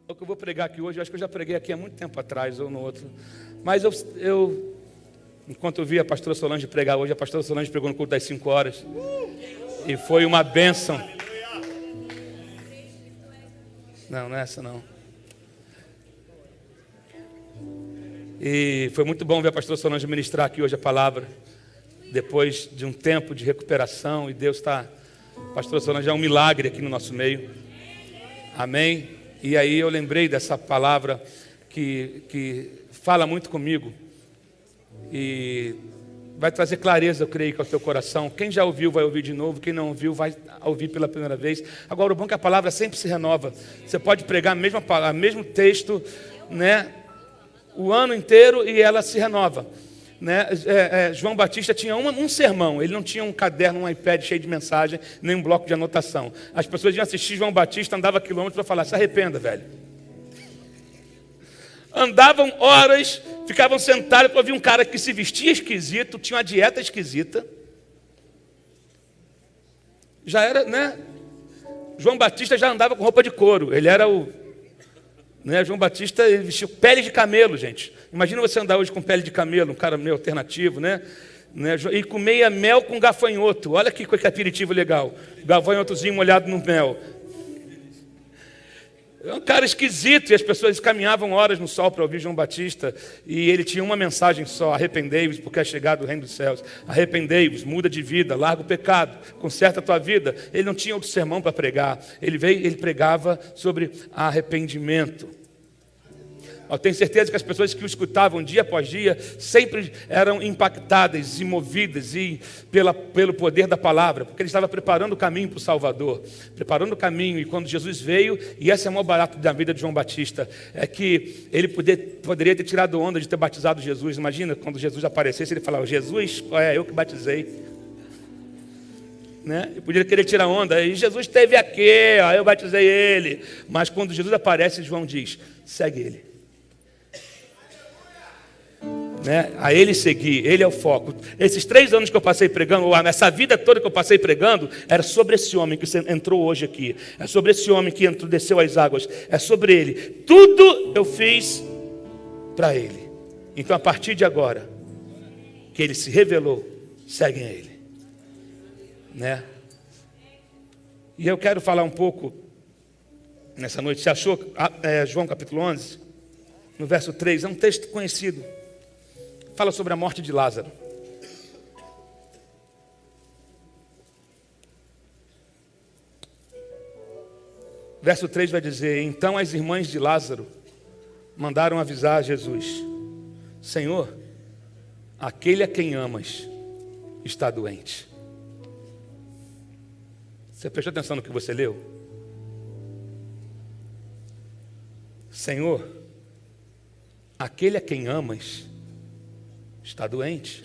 O que eu vou pregar aqui hoje, eu acho que eu já preguei aqui há muito tempo atrás, ou no outro. Mas enquanto eu vi a pastora Solange pregar hoje, a pastora Solange pregou no culto das 5 horas. E foi uma bênção. Não é essa não. E foi muito bom ver a pastora Solange ministrar aqui hoje a palavra. Depois de um tempo de recuperação. E Deus está... A pastora Solange é um milagre aqui no nosso meio. Amém? E aí eu lembrei dessa palavra que fala muito comigo. E vai trazer clareza, eu creio, ao teu coração. Quem já ouviu vai ouvir de novo. Quem não ouviu vai ouvir pela primeira vez. Agora, o bom é que a palavra sempre se renova. Você pode pregar o mesmo texto, né, o ano inteiro e ela se renova. Né? João Batista tinha um sermão. Ele não tinha um caderno, um iPad cheio de mensagem, nem um bloco de anotação. As pessoas iam assistir João Batista, andava quilômetros para falar: se arrependa, velho. Andavam horas, ficavam sentados para ouvir um cara que se vestia esquisito, tinha uma dieta esquisita. Já era, né? João Batista já andava com roupa de couro. Ele era João Batista vestiu pele de camelo, gente. Imagina você andar hoje com pele de camelo, um cara meio alternativo, né? E comer mel com gafanhoto. Olha que aperitivo legal. Gafanhotozinho molhado no mel. É um cara esquisito. E as pessoas caminhavam horas no sol para ouvir João Batista. E ele tinha uma mensagem só: arrependei-vos, porque é chegado o reino dos céus. Arrependei-vos, muda de vida, larga o pecado, conserta a tua vida. Ele não tinha outro sermão para pregar. Ele pregava sobre arrependimento. Eu tenho certeza que as pessoas que o escutavam dia após dia sempre eram impactadas e movidas pelo poder da palavra, porque ele estava preparando o caminho para o Salvador, preparando o caminho. E quando Jesus veio, e esse é o maior barato da vida de João Batista, é que ele poderia ter tirado onda de ter batizado Jesus. Imagina quando Jesus aparecesse, ele falava: Jesus, eu que batizei. Né? Eu podia querer tirar onda, e Jesus esteve aqui, eu batizei ele. Mas quando Jesus aparece, João diz: segue ele. Né? A ele seguir, ele é o foco. Esses 3 anos que eu passei pregando, essa vida toda que eu passei pregando, era sobre esse homem que entrou hoje aqui. É sobre esse homem que desceu as águas. É sobre ele. Tudo eu fiz para ele. Então, a partir de agora, que ele se revelou, seguem a ele. Né? E eu quero falar um pouco nessa noite. Você achou João capítulo 11? No verso 3, é um texto conhecido. Fala sobre a morte de Lázaro. Verso 3 vai dizer: então as irmãs de Lázaro mandaram avisar a Jesus: Senhor, aquele a quem amas está doente. Você prestou atenção no que você leu? Senhor, aquele a quem amas está doente.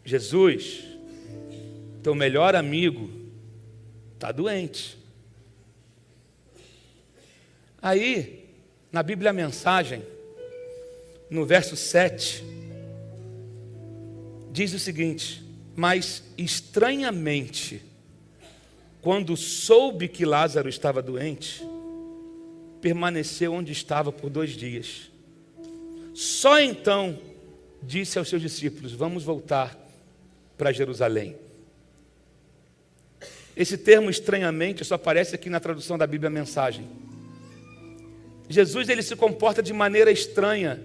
Jesus, teu melhor amigo, está doente. Aí, na Bíblia a Mensagem, no verso 7, diz o seguinte: mas estranhamente, quando soube que Lázaro estava doente, permaneceu onde estava por 2 dias. Só então disse aos seus discípulos: vamos voltar para Jerusalém. Esse termo estranhamente só aparece aqui na tradução da Bíblia Mensagem. Jesus, ele se comporta de maneira estranha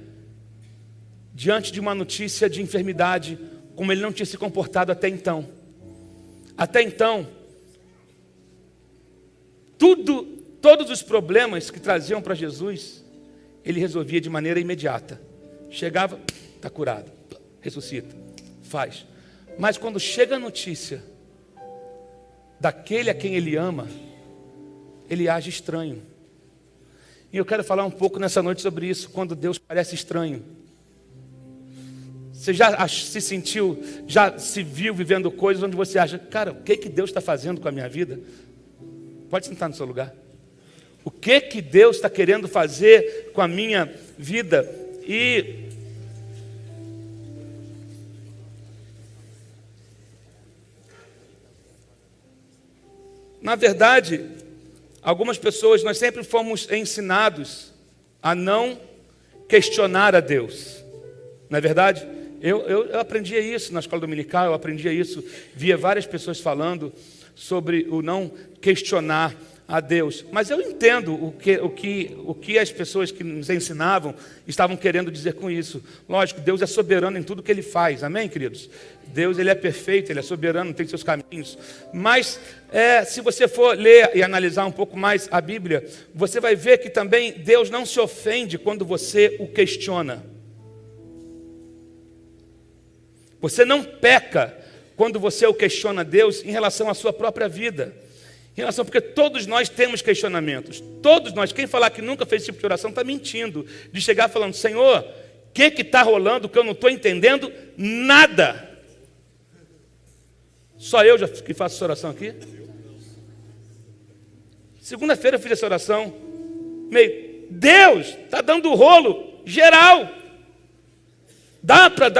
diante de uma notícia de enfermidade, como ele não tinha se comportado até então. Até então, todos os problemas que traziam para Jesus, ele resolvia de maneira imediata. Chegava, está curado, ressuscita, faz. Mas quando chega a notícia daquele a quem ele ama, ele age estranho. E eu quero falar um pouco nessa noite sobre isso, quando Deus parece estranho. Você já se sentiu, já se viu vivendo coisas onde você acha: cara, o que Deus está fazendo com a minha vida? Pode sentar no seu lugar. O que Deus está querendo fazer com a minha vida? E na verdade, Algumas pessoas, nós sempre fomos ensinados a não questionar a Deus. Não é verdade? Eu aprendia isso na escola dominical, eu aprendia isso, via várias pessoas falando sobre o não questionar a Deus. Mas eu entendo o que as pessoas que nos ensinavam estavam querendo dizer com isso. Lógico, Deus é soberano em tudo que Ele faz, amém, queridos? Deus, Ele é perfeito, Ele é soberano, tem seus caminhos. Mas, se você for ler e analisar um pouco mais a Bíblia, você vai ver que também Deus não se ofende quando você o questiona. Você não peca quando você o questiona a Deus em relação à sua própria vida. Em relação, porque todos nós temos questionamentos. Todos nós, quem falar que nunca fez esse tipo de oração está mentindo. De chegar falando, Senhor, o que está rolando que eu não estou entendendo nada? Só eu que faço essa oração aqui? Segunda-feira eu fiz essa oração. Deus está dando rolo geral. Dá para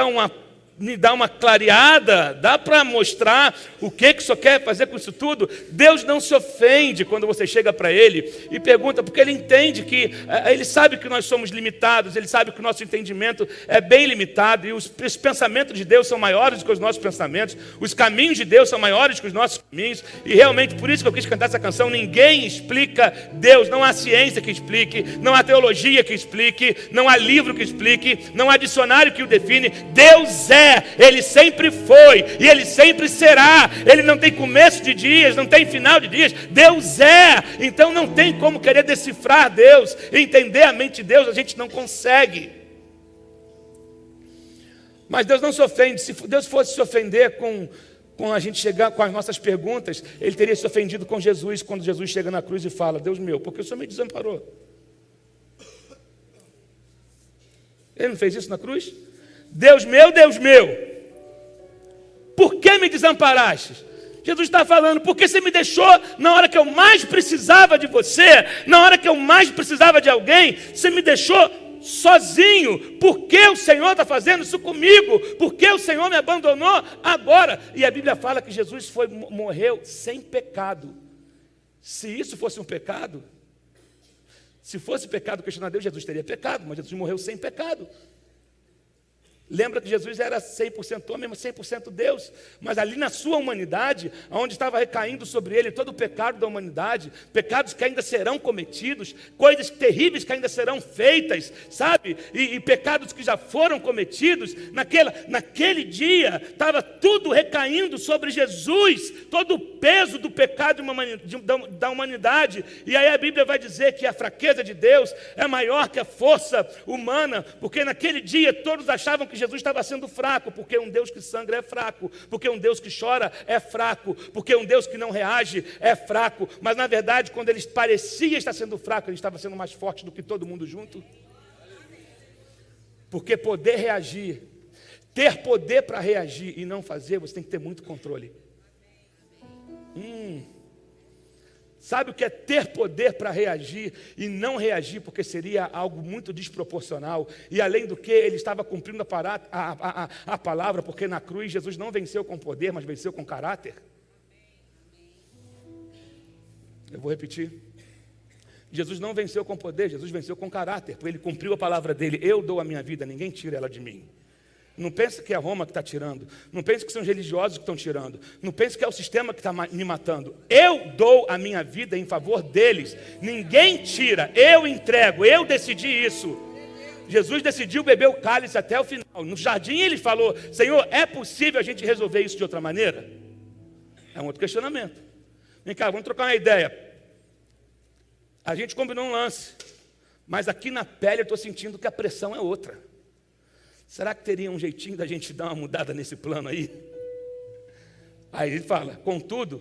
me dar uma clareada, dá para mostrar o que o Senhor quer fazer com isso tudo? Deus não se ofende quando você chega para Ele e pergunta, porque Ele entende que, Ele sabe que nós somos limitados, Ele sabe que o nosso entendimento é bem limitado, e os pensamentos de Deus são maiores do que os nossos pensamentos, os caminhos de Deus são maiores que os nossos caminhos, e realmente por isso que eu quis cantar essa canção. Ninguém explica Deus, não há ciência que explique, não há teologia que explique, não há livro que explique, não há dicionário que o define. Deus Ele sempre foi e Ele sempre será. Ele não tem começo de dias, não tem final de dias. Deus é. Então não tem como querer decifrar Deus, entender a mente de Deus, a gente não consegue. Mas Deus não se ofende. Se Deus fosse se ofender com a gente chegar com as nossas perguntas, Ele teria se ofendido com Jesus quando Jesus chega na cruz e fala, Deus meu, por que o Senhor me desamparou? Ele não fez isso na cruz? Deus meu, por que me desamparaste? Jesus está falando, porque você me deixou na hora que eu mais precisava de você, na hora que eu mais precisava de alguém, você me deixou sozinho. Por que o Senhor está fazendo isso comigo? Por que o Senhor me abandonou agora? E a Bíblia fala que Jesus morreu sem pecado. Se isso fosse um pecado, se fosse pecado questionar Deus, Jesus teria pecado, mas Jesus morreu sem pecado. Lembra que Jesus era 100% homem, mas 100% Deus. Mas ali na sua humanidade, onde estava recaindo sobre ele todo o pecado da humanidade, pecados que ainda serão cometidos, coisas terríveis que ainda serão feitas, sabe? E pecados que já foram cometidos, naquele dia, estava tudo recaindo sobre Jesus, todo o peso do pecado da humanidade. E aí a Bíblia vai dizer que a fraqueza de Deus é maior que a força humana, porque naquele dia todos achavam que Jesus estava sendo fraco, porque um Deus que sangra é fraco, porque um Deus que chora é fraco, porque um Deus que não reage é fraco, mas na verdade quando ele parecia estar sendo fraco, ele estava sendo mais forte do que todo mundo junto. Porque poder reagir, ter poder para reagir e não fazer, você tem que ter muito controle. Sabe o que é ter poder para reagir e não reagir, porque seria algo muito desproporcional, e além do que, ele estava cumprindo a palavra, porque na cruz Jesus não venceu com poder, mas venceu com caráter. Eu vou repetir. Jesus não venceu com poder, Jesus venceu com caráter, porque ele cumpriu a palavra dele. Eu dou a minha vida, ninguém tira ela de mim. Não pense que é Roma que está tirando. Não pense que são os religiosos que estão tirando. Não pense que é o sistema que está me matando. Eu dou a minha vida em favor deles. Ninguém tira, eu entrego, eu decidi isso. Jesus decidiu beber o cálice até o final. No jardim ele falou, Senhor, é possível a gente resolver isso de outra maneira? É um outro questionamento. Vem cá, vamos trocar uma ideia. A gente combinou um lance, mas aqui na pele eu estou sentindo que a pressão é outra. Será que teria um jeitinho da gente dar uma mudada nesse plano aí? Aí ele fala, contudo,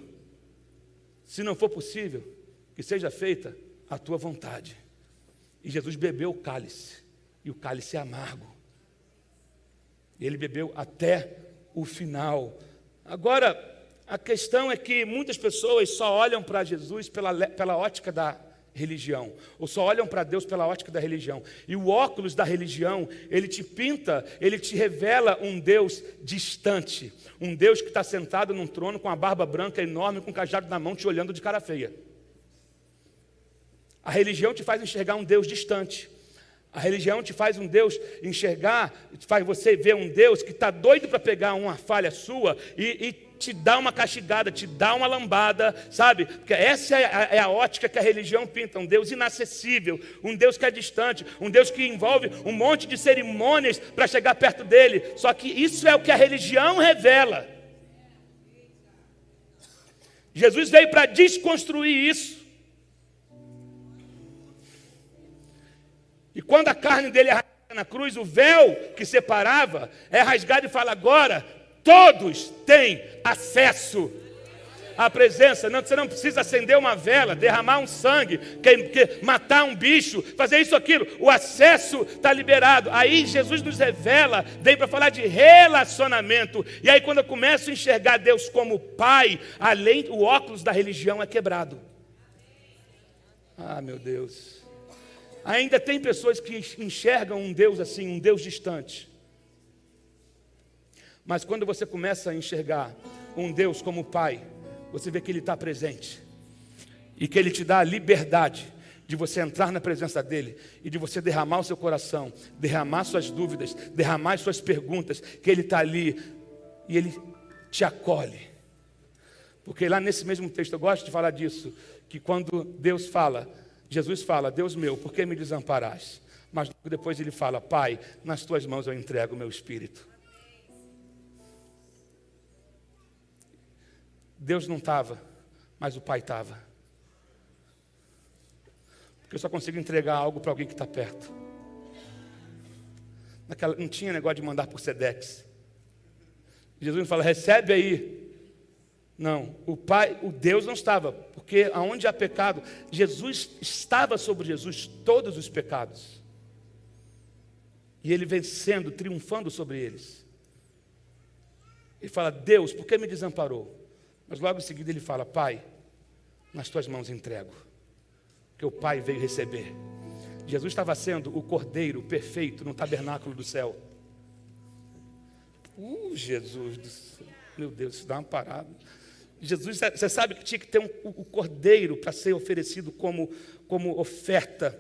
se não for possível, que seja feita a tua vontade. E Jesus bebeu o cálice, e o cálice é amargo. Ele bebeu até o final. Agora, a questão é que muitas pessoas só olham para Jesus pela ótica da religião, ou só olham para Deus pela ótica da religião, e o óculos da religião, ele te pinta, ele te revela um Deus distante, um Deus que está sentado num trono com a barba branca enorme, com um cajado na mão, te olhando de cara feia. A religião te faz enxergar um Deus distante. A religião te faz um Deus enxergar, faz você ver um Deus que está doido para pegar uma falha sua e te dar uma castigada, te dar uma lambada, sabe? Porque essa é a ótica que a religião pinta, um Deus inacessível, um Deus que é distante, um Deus que envolve um monte de cerimônias para chegar perto dele. Só que isso é o que a religião revela. Jesus veio para desconstruir isso. E quando a carne dele é rasgada na cruz, o véu que separava é rasgado e fala: agora todos têm acesso à presença. Não, você não precisa acender uma vela, derramar um sangue, matar um bicho, fazer isso, aquilo. O acesso está liberado. Aí Jesus nos revela, vem para falar de relacionamento. E aí quando eu começo a enxergar Deus como Pai, além, o óculos da religião é quebrado. Ah, meu Deus. Ainda tem pessoas que enxergam um Deus assim, um Deus distante. Mas quando você começa a enxergar um Deus como Pai, você vê que Ele está presente. E que Ele te dá a liberdade de você entrar na presença dEle e de você derramar o seu coração, derramar suas dúvidas, derramar suas perguntas, que Ele está ali e Ele te acolhe. Porque lá nesse mesmo texto, eu gosto de falar disso, que quando Deus fala, Jesus fala: Deus meu, por que me desamparás? Mas depois Ele fala: Pai, nas tuas mãos eu entrego o meu espírito. Deus não estava, mas o Pai estava. Porque eu só consigo entregar algo para alguém que está perto. Não tinha negócio de mandar por Sedex. Jesus não fala: recebe aí. Não, o Pai, o Deus não estava, porque aonde há pecado, Jesus estava sobre Jesus todos os pecados. E Ele vencendo, triunfando sobre eles. Ele fala: Deus, por que me desamparou? Mas logo em seguida Ele fala: Pai, nas tuas mãos entrego. Porque o Pai veio receber. Jesus estava sendo o Cordeiro perfeito no tabernáculo do céu. Jesus do céu. Meu Deus, isso dá uma parada. Jesus, você sabe que tinha que ter o cordeiro para ser oferecido como oferta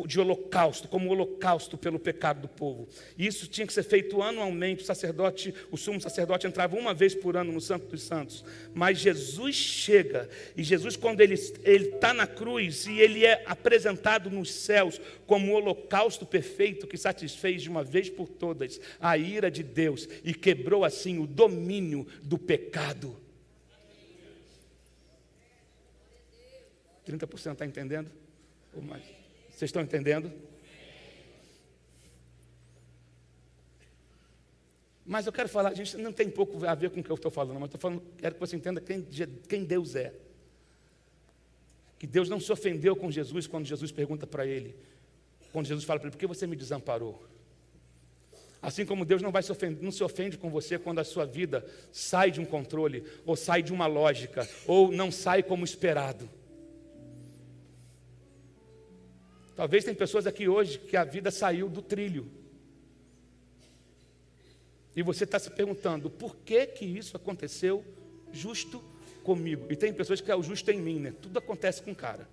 de holocausto, como holocausto pelo pecado do povo. E isso tinha que ser feito anualmente. O sumo sacerdote entrava uma vez por ano no Santo dos Santos. Mas Jesus chega, e Jesus, quando ele está na cruz e ele é apresentado nos céus como o holocausto perfeito que satisfez de uma vez por todas a ira de Deus e quebrou assim o domínio do pecado. 30% está entendendo? Ou mais? Vocês estão entendendo? Mas eu quero falar, a gente não tem pouco a ver com o que eu estou falando, mas quero que você entenda quem Deus é. Que Deus não se ofendeu com Jesus quando Jesus pergunta para ele, quando Jesus fala para ele: por que você me desamparou? Assim como Deus não se ofende com você quando a sua vida sai de um controle, ou sai de uma lógica, ou não sai como esperado. Talvez tem pessoas aqui hoje que a vida saiu do trilho. E você está se perguntando: por que isso aconteceu justo comigo? E tem pessoas que é o justo em mim, né? Tudo acontece com o cara,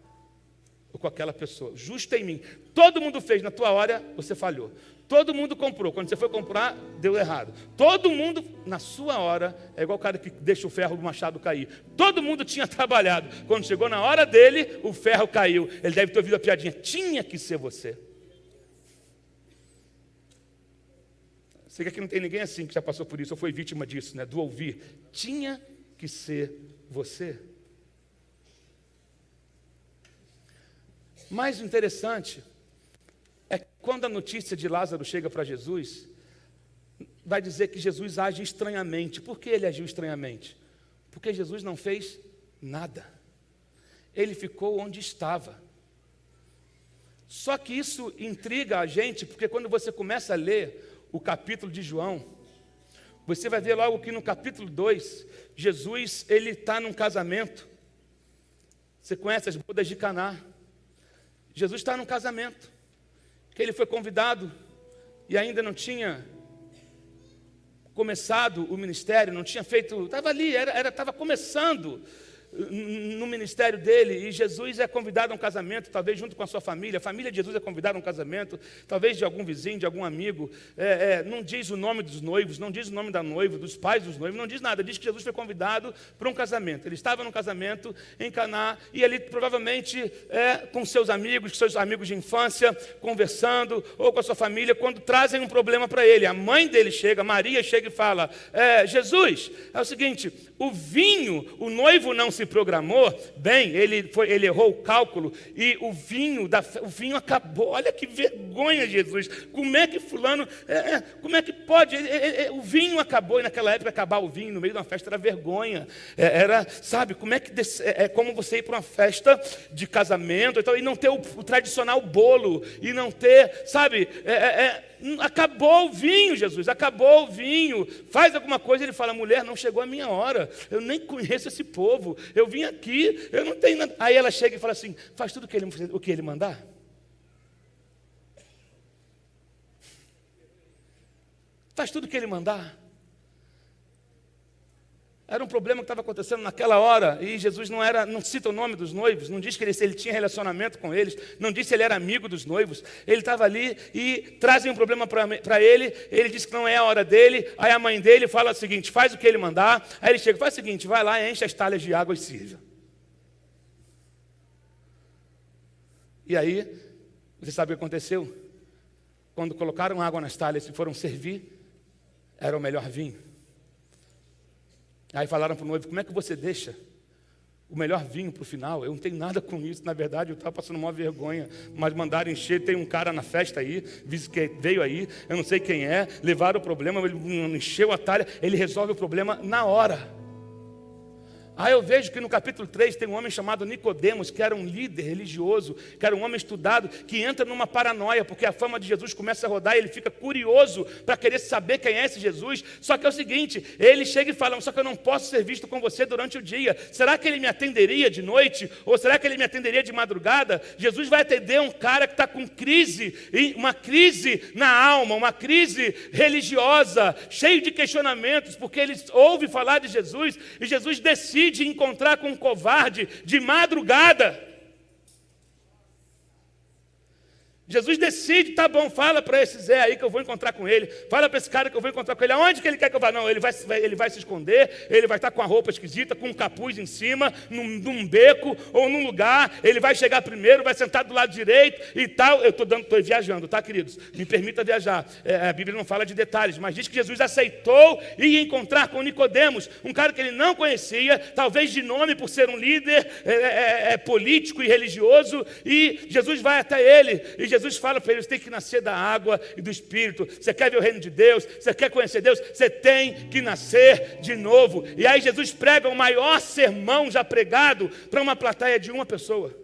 ou com aquela pessoa. Justo em mim. Todo mundo fez, na tua hora você falhou. Todo mundo comprou, quando você foi comprar, deu errado. Todo mundo, na sua hora, é igual o cara que deixa o ferro do machado cair. Todo mundo tinha trabalhado. Quando chegou na hora dele, o ferro caiu. Ele deve ter ouvido a piadinha: tinha que ser você. Sei que aqui não tem ninguém assim que já passou por isso, ou foi vítima disso, né? Do ouvir. Tinha que ser você. Mais interessante é que quando a notícia de Lázaro chega para Jesus, vai dizer que Jesus age estranhamente. Por que ele agiu estranhamente? Porque Jesus não fez nada. Ele ficou onde estava. Só que isso intriga a gente, porque quando você começa a ler o capítulo de João, você vai ver logo que no capítulo 2, Jesus, ele está num casamento. Você conhece as bodas de Caná? Jesus está num casamento, que ele foi convidado e ainda não tinha começado o ministério, não tinha feito, estava ali, estava começando. no ministério dele, e Jesus é convidado a um casamento, talvez junto com a sua família. A família de Jesus é convidada a um casamento, talvez de algum vizinho, de algum amigo. Não diz o nome dos noivos, não diz o nome da noiva, dos pais dos noivos, não diz nada. Diz que Jesus foi convidado para um casamento. Ele estava num casamento em Caná, e ele provavelmente com seus amigos de infância, conversando, ou com a sua família, quando trazem um problema para ele. A mãe dele chega, Maria chega e fala: Jesus, é o seguinte, o vinho, o noivo não se programou bem, ele errou o cálculo, e o vinho acabou. Olha que vergonha, Jesus, como é que fulano, como é que pode, o vinho acabou, e naquela época acabar o vinho no meio de uma festa era vergonha, sabe, como é que, como você ir para uma festa de casamento e não ter o tradicional bolo, e não ter, sabe, acabou o vinho, Jesus, acabou o vinho, faz alguma coisa. Ele fala: mulher, não chegou a minha hora, eu nem conheço esse povo, eu vim aqui, eu não tenho nada. Aí ela chega e fala assim: faz tudo o que ele mandar. Faz tudo o que ele mandar. Era um problema que estava acontecendo naquela hora, e Jesus não cita o nome dos noivos, não diz que ele tinha relacionamento com eles, não diz se ele era amigo dos noivos. Ele estava ali e trazem um problema para ele diz que não é a hora dele. Aí a mãe dele fala o seguinte: faz o que ele mandar. Aí ele chega: faz o seguinte, vai lá e enche as talhas de água e sirva. E aí, você sabe o que aconteceu? Quando colocaram água nas talhas e foram servir, era o melhor vinho. Aí falaram para o noivo: como é que você deixa o melhor vinho para o final? Eu não tenho nada com isso, na verdade eu estava passando uma vergonha, mas mandaram encher. Tem um cara na festa aí, que veio aí, eu não sei quem é, levaram o problema, ele encheu a talha, ele resolve o problema na hora. Aí eu vejo que no capítulo 3 tem um homem chamado Nicodemos, que era um líder religioso, que era um homem estudado, que entra numa paranoia, porque a fama de Jesus começa a rodar, e ele fica curioso para querer saber quem é esse Jesus. Só que é o seguinte, ele chega e fala: só que eu não posso ser visto com você durante o dia. Será que ele me atenderia de noite? Ou será que ele me atenderia de madrugada? Jesus vai atender um cara que está com crise, uma crise na alma, uma crise religiosa, cheio de questionamentos, porque ele ouve falar de Jesus, e Jesus decide encontrar com um covarde de madrugada. Jesus decide: tá bom, fala para esse Zé aí que eu vou encontrar com ele, fala para esse cara que eu vou encontrar com ele. Aonde que ele quer que eu vá? Não, ele vai se esconder, ele vai estar com a roupa esquisita, com um capuz em cima, num beco ou num lugar. Ele vai chegar primeiro, vai sentar do lado direito e tal. Eu estou viajando, tá, queridos? Me permita viajar. A Bíblia não fala de detalhes, mas diz que Jesus aceitou ir encontrar com Nicodemos, um cara que ele não conhecia, talvez de nome por ser um líder político e religioso, e Jesus vai até ele, e Jesus fala para ele: você tem que nascer da água e do Espírito. Você quer ver o reino de Deus? Você quer conhecer Deus? Você tem que nascer de novo. E aí Jesus prega o maior sermão já pregado para uma plateia de uma pessoa.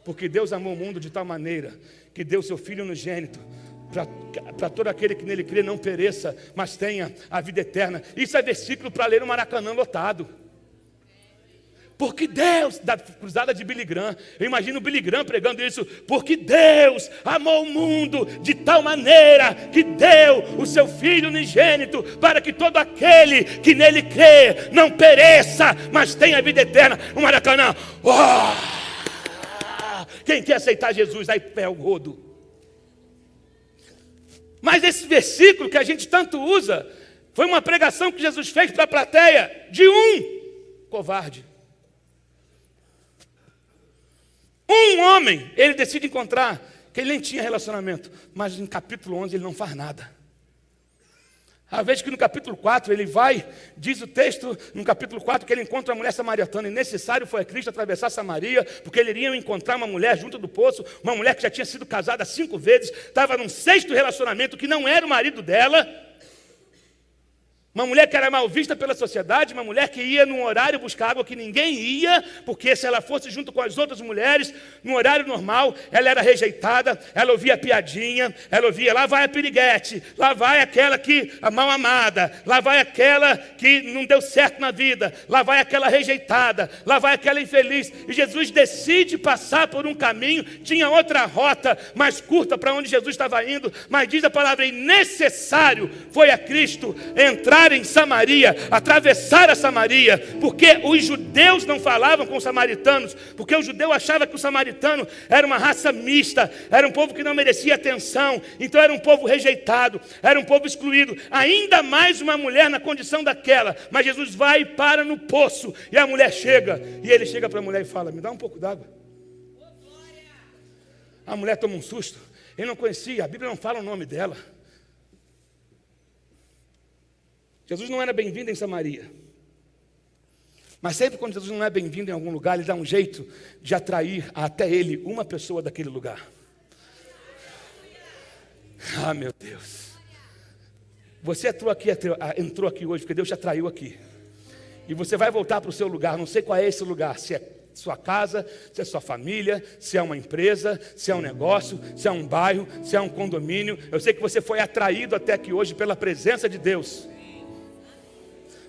Porque Deus amou o mundo de tal maneira que deu seu Filho unigênito, para todo aquele que nele crê não pereça, mas tenha a vida eterna. Isso é versículo para ler no Maracanã lotado. Porque Deus, da cruzada de Billy Graham, eu imagino o Billy Graham pregando isso: porque Deus amou o mundo de tal maneira que deu o seu Filho unigênito, para que todo aquele que nele crê não pereça, mas tenha a vida eterna. O Maracanã, quem quer aceitar Jesus, aí pé o rodo. Mas esse versículo que a gente tanto usa, foi uma pregação que Jesus fez para a plateia de um covarde. Um homem, ele decide encontrar, que ele nem tinha relacionamento, mas no capítulo 11 ele não faz nada. A vez que no capítulo 4 ele vai, diz o texto, no capítulo 4, que ele encontra a mulher samaritana, e necessário foi a Cristo atravessar Samaria, porque ele iria encontrar uma mulher junto do poço, uma mulher que já tinha sido casada 5 vezes, estava num 6º relacionamento, que não era o marido dela, uma mulher que era mal vista pela sociedade, uma mulher que ia num horário buscar água que ninguém ia, porque se ela fosse junto com as outras mulheres, no horário normal, ela era rejeitada, ela ouvia piadinha, ela ouvia: lá vai a piriguete, lá vai aquela que a mal amada, lá vai aquela que não deu certo na vida, lá vai aquela rejeitada, lá vai aquela infeliz. E Jesus decide passar por um caminho, tinha outra rota mais curta para onde Jesus estava indo, mas diz a palavra: e necessário foi a Cristo entrar entrar em Samaria, atravessar a Samaria, porque os judeus não falavam com os samaritanos, porque o judeu achava que o samaritano era uma raça mista, era um povo que não merecia atenção, então era um povo rejeitado, era um povo excluído, ainda mais uma mulher na condição daquela. Mas Jesus vai e para no poço, e a mulher chega, e ele chega para a mulher e fala: me dá um pouco d'água. A mulher toma um susto, ele não conhecia, a Bíblia não fala o nome dela. Jesus não era bem-vindo em Samaria. Mas sempre quando Jesus não é bem-vindo em algum lugar, ele dá um jeito de atrair até ele uma pessoa daquele lugar. Ah, meu Deus. Você entrou aqui hoje porque Deus te atraiu aqui. E você vai voltar para o seu lugar, não sei qual é esse lugar, se é sua casa, se é sua família, se é uma empresa, se é um negócio, se é um bairro, se é um condomínio. Eu sei que você foi atraído até aqui hoje pela presença de Deus.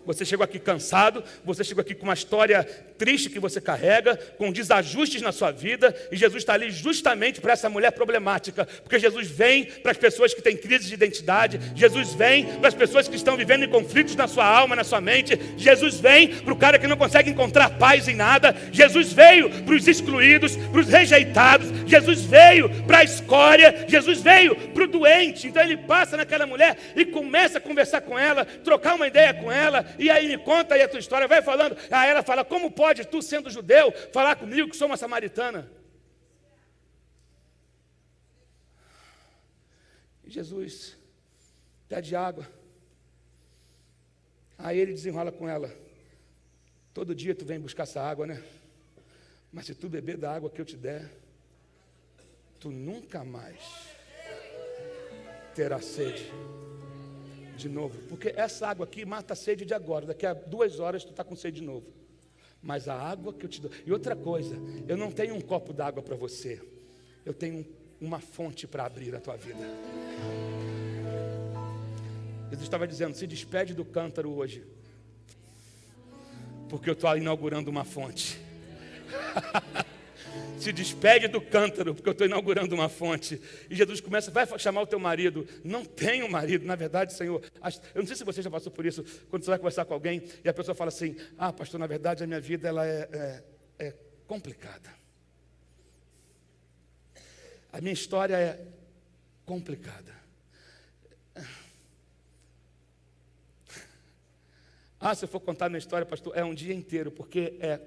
Você chegou aqui cansado, você chegou aqui com uma história triste que você carrega, com desajustes na sua vida, e Jesus está ali justamente para essa mulher problemática, porque Jesus vem para as pessoas que têm crise de identidade, Jesus vem para as pessoas que estão vivendo em conflitos na sua alma, na sua mente, Jesus vem para o cara que não consegue encontrar paz em nada, Jesus veio para os excluídos, para os rejeitados, Jesus veio para a escória, Jesus veio para o doente. Então ele passa naquela mulher e começa a conversar com ela, trocar uma ideia com ela, e aí me conta aí a tua história, vai falando. Aí ela fala: como pode tu, sendo judeu, falar comigo que sou uma samaritana? E Jesus pede água. Aí ele desenrola com ela: todo dia tu vem buscar essa água, né? Mas se tu beber da água que eu te der, tu nunca mais terá sede de novo, porque essa água aqui mata a sede de agora, daqui a 2 horas tu está com sede de novo, mas a água que eu te dou. E outra coisa, eu não tenho um copo d'água para você, eu tenho uma fonte para abrir a tua vida. Jesus estava dizendo: se despede do cântaro hoje, porque eu estou inaugurando uma fonte. Se despede do cântaro, porque eu estou inaugurando uma fonte. E Jesus começa: vai chamar o teu marido. Não tenho marido, na verdade, Senhor. Eu não sei se você já passou por isso, quando você vai conversar com alguém e a pessoa fala assim: ah, pastor, na verdade a minha vida ela é complicada. A minha história é complicada. Ah, se eu for contar a minha história, pastor, é um dia inteiro, porque é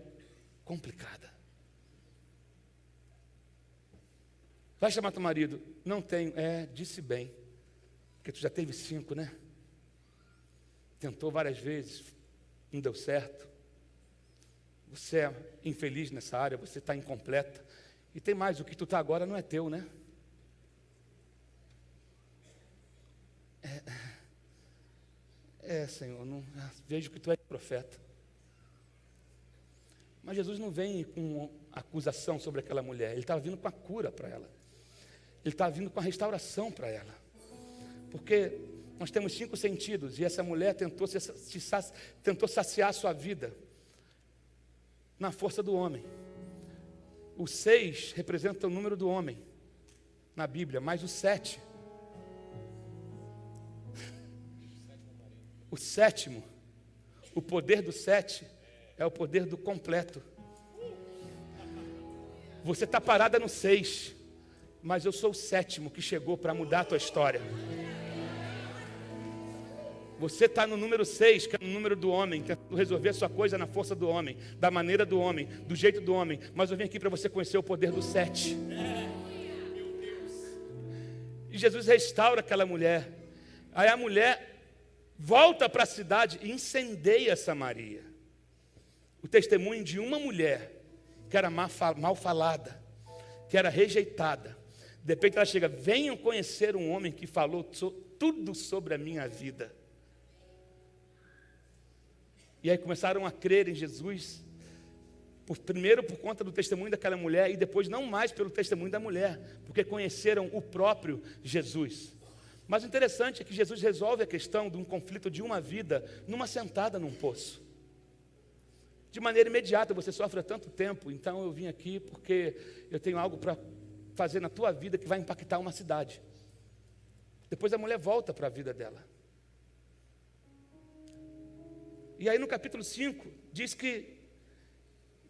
complicada. Vai chamar teu marido. Não tenho. Disse bem, porque tu já teve 5, né? Tentou várias vezes, não deu certo. Você é infeliz nessa área, você está incompleta. E tem mais, o que tu está agora não é teu, né? Senhor, não, vejo que tu és profeta. Mas Jesus não vem com acusação sobre aquela mulher, ele estava vindo com a cura para ela. Ele está vindo com a restauração para ela. Porque nós temos 5 sentidos, e essa mulher tentou saciar a sua vida na força do homem. O 6 representa o número do homem na Bíblia, mas o 7. O 7º, o poder do 7 é o poder do completo. Você está parada no 6, mas eu sou o 7º que chegou para mudar a tua história. Você está no número 6, que é o número do homem, tentando resolver a sua coisa na força do homem, da maneira do homem, do jeito do homem. Mas eu vim aqui para você conhecer o poder do 7. E Jesus restaura aquela mulher. Aí a mulher volta para a cidade e incendeia Samaria. O testemunho de uma mulher que era mal falada, que era rejeitada. De repente ela chega: venham conhecer um homem que falou tudo sobre a minha vida. E aí começaram a crer em Jesus, primeiro por conta do testemunho daquela mulher, e depois não mais pelo testemunho da mulher, porque conheceram o próprio Jesus. Mas o interessante é que Jesus resolve a questão de um conflito de uma vida numa sentada num poço. De maneira imediata. Você sofre há tanto tempo, então eu vim aqui porque eu tenho algo para fazer na tua vida que vai impactar uma cidade. Depois a mulher volta para a vida dela. E aí no capítulo 5, diz que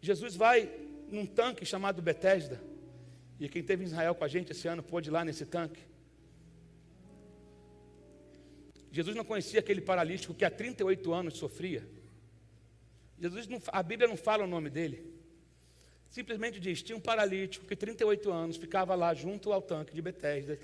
Jesus vai num tanque chamado Betesda. E quem esteve em Israel com a gente esse ano pôde ir lá nesse tanque. Jesus não conhecia aquele paralítico que há 38 anos sofria. A Bíblia não fala o nome dele. Simplesmente diz, tinha um paralítico que 38 anos ficava lá junto ao tanque de Betesda,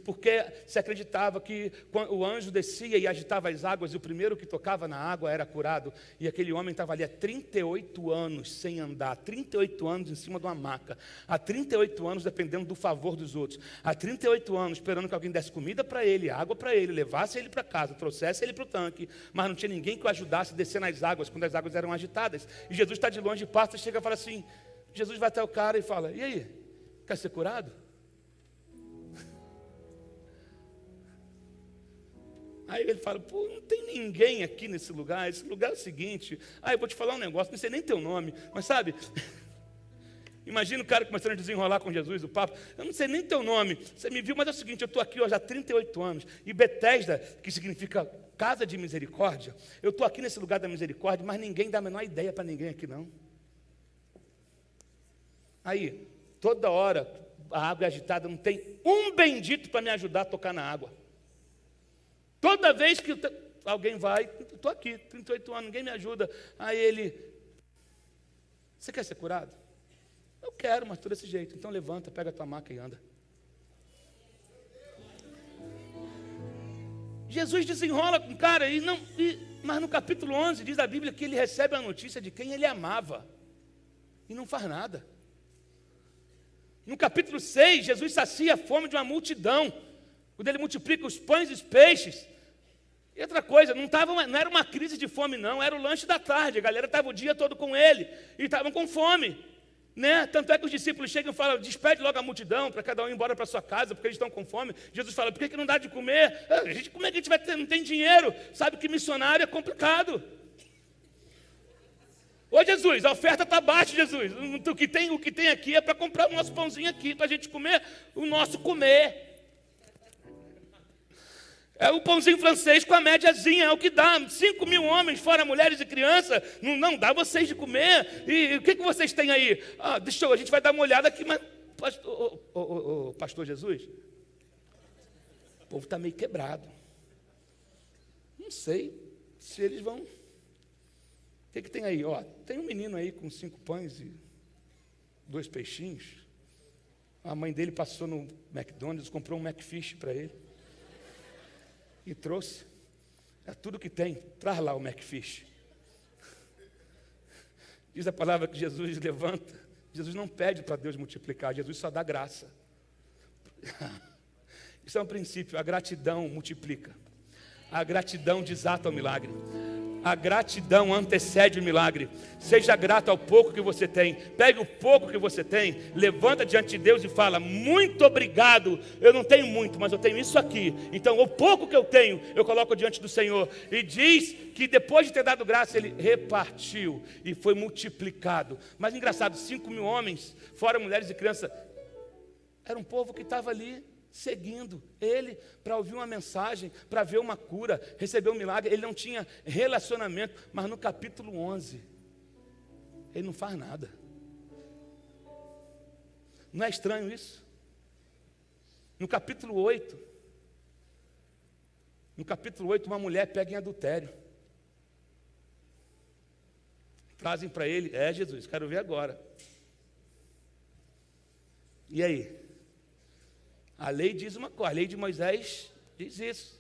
porque se acreditava que o anjo descia e agitava as águas, e o primeiro que tocava na água era curado, e aquele homem estava ali há 38 anos sem andar, 38 anos em cima de uma maca, há 38 anos dependendo do favor dos outros, há 38 anos esperando que alguém desse comida para ele, água para ele, levasse ele para casa, trouxesse ele para o tanque, mas não tinha ninguém que o ajudasse a descer nas águas, quando as águas eram agitadas, e Jesus está de longe e passa, chega e fala assim, Jesus vai até o cara e fala, e aí, quer ser curado? Aí ele fala, pô, não tem ninguém aqui nesse lugar, esse lugar é o seguinte, eu vou te falar um negócio, não sei nem teu nome, mas sabe, imagina o cara começando a desenrolar com Jesus, o papo, eu não sei nem teu nome, você me viu, mas é o seguinte, eu estou aqui já há 38 anos, e Betesda, que significa casa de misericórdia, eu estou aqui nesse lugar da misericórdia, mas ninguém dá a menor ideia para ninguém aqui não. Aí, toda hora, a água é agitada, não tem um bendito para me ajudar a tocar na água. Toda vez que alguém vai, estou aqui, 38 anos, ninguém me ajuda. Aí ele, você quer ser curado? Eu quero, mas estou desse jeito. Então levanta, pega a tua maca e anda. Jesus desenrola com o cara, mas no capítulo 11 diz a Bíblia que ele recebe a notícia de quem ele amava. E não faz nada. No capítulo 6, Jesus sacia a fome de uma multidão, quando ele multiplica os pães e os peixes. E outra coisa, não era uma crise de fome não, era o lanche da tarde, a galera estava o dia todo com ele, e estavam com fome. Né? Tanto é que os discípulos chegam e falam, despede logo a multidão, para cada um ir embora para sua casa, porque eles estão com fome. Jesus fala, por que não dá de comer? Como é que a gente vai ter, não tem dinheiro? Sabe que missionário é complicado. Ô Jesus, a oferta está baixa, Jesus. O que tem aqui é para comprar o nosso pãozinho aqui, para a gente comer o nosso comer. É o pãozinho francês com a médiazinha, é o que dá. 5.000 homens, fora mulheres e crianças, não dá vocês de comer. E o que vocês têm aí? A gente vai dar uma olhada aqui, mas pastor Jesus, o povo está meio quebrado. Não sei se eles vão... O que tem aí? Tem um menino aí com 5 pães e 2 peixinhos. A mãe dele passou no McDonald's, comprou um McFish para ele. E trouxe. É tudo que tem. Traz lá o McFish. Diz a palavra que Jesus levanta. Jesus não pede para Deus multiplicar. Jesus só dá graça. Isso é um princípio. A gratidão multiplica. A gratidão desata o milagre. A gratidão antecede o milagre. Seja grato ao pouco que você tem. Pegue o pouco que você tem, levanta diante de Deus e fala, muito obrigado, eu não tenho muito, mas eu tenho isso aqui. Então o pouco que eu tenho, eu coloco diante do Senhor. E diz que depois de ter dado graça, ele repartiu e foi multiplicado. Mas engraçado, 5.000 homens, fora mulheres e crianças, era um povo que estava ali seguindo ele para ouvir uma mensagem, para ver uma cura, receber um milagre. Ele não tinha relacionamento, mas no capítulo 11, ele não faz nada. Não é estranho isso? No capítulo 8, uma mulher pega em adultério. Trazem para ele, Jesus, quero ver agora. E aí? A lei diz uma coisa, a lei de Moisés diz isso.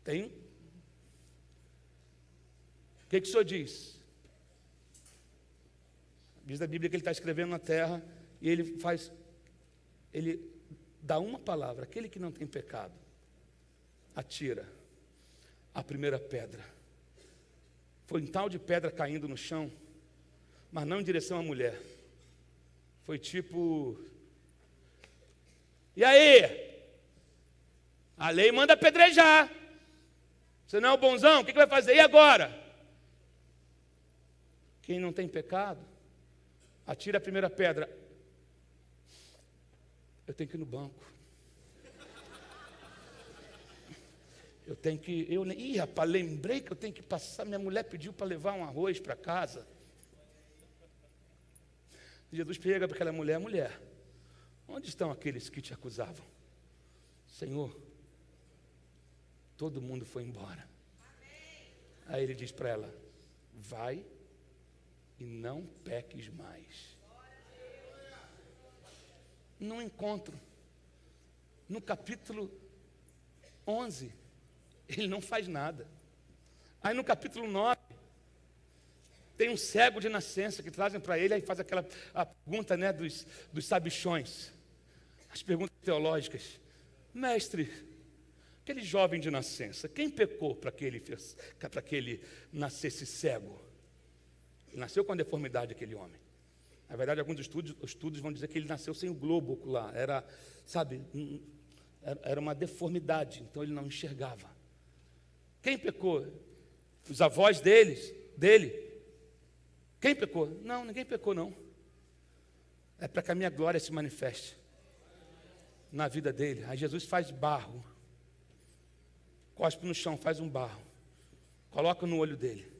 O que o Senhor diz? Diz a Bíblia que ele está escrevendo na terra e ele dá uma palavra, aquele que não tem pecado, atira a primeira pedra. Foi um tal de pedra caindo no chão, mas não em direção à mulher. Foi tipo... E aí? A lei manda apedrejar. Você não é o bonzão? O que vai fazer? E agora? Quem não tem pecado, atira a primeira pedra. Eu tenho que ir no banco. Ih, rapaz, lembrei que eu tenho que passar. Minha mulher pediu para levar um arroz para casa. Jesus chega para aquela mulher: mulher, onde estão aqueles que te acusavam? Senhor, todo mundo foi embora. Aí ele diz para ela: vai e não peques mais. No encontro, no capítulo 11, ele não faz nada. Aí no capítulo 9, tem um cego de nascença que trazem para ele, aí faz a pergunta, né, dos sabichões, as perguntas teológicas. Mestre, aquele jovem de nascença, quem pecou para que ele nascesse cego? Ele nasceu com a deformidade, aquele homem. Na verdade, alguns estudos vão dizer que ele nasceu sem o globo ocular. Era uma deformidade, então ele não enxergava. Quem pecou? Os avós dele? Quem pecou? Não, ninguém pecou, não. É para que a minha glória se manifeste na vida dele. Aí Jesus faz barro, cospe no chão, faz um barro, coloca no olho dele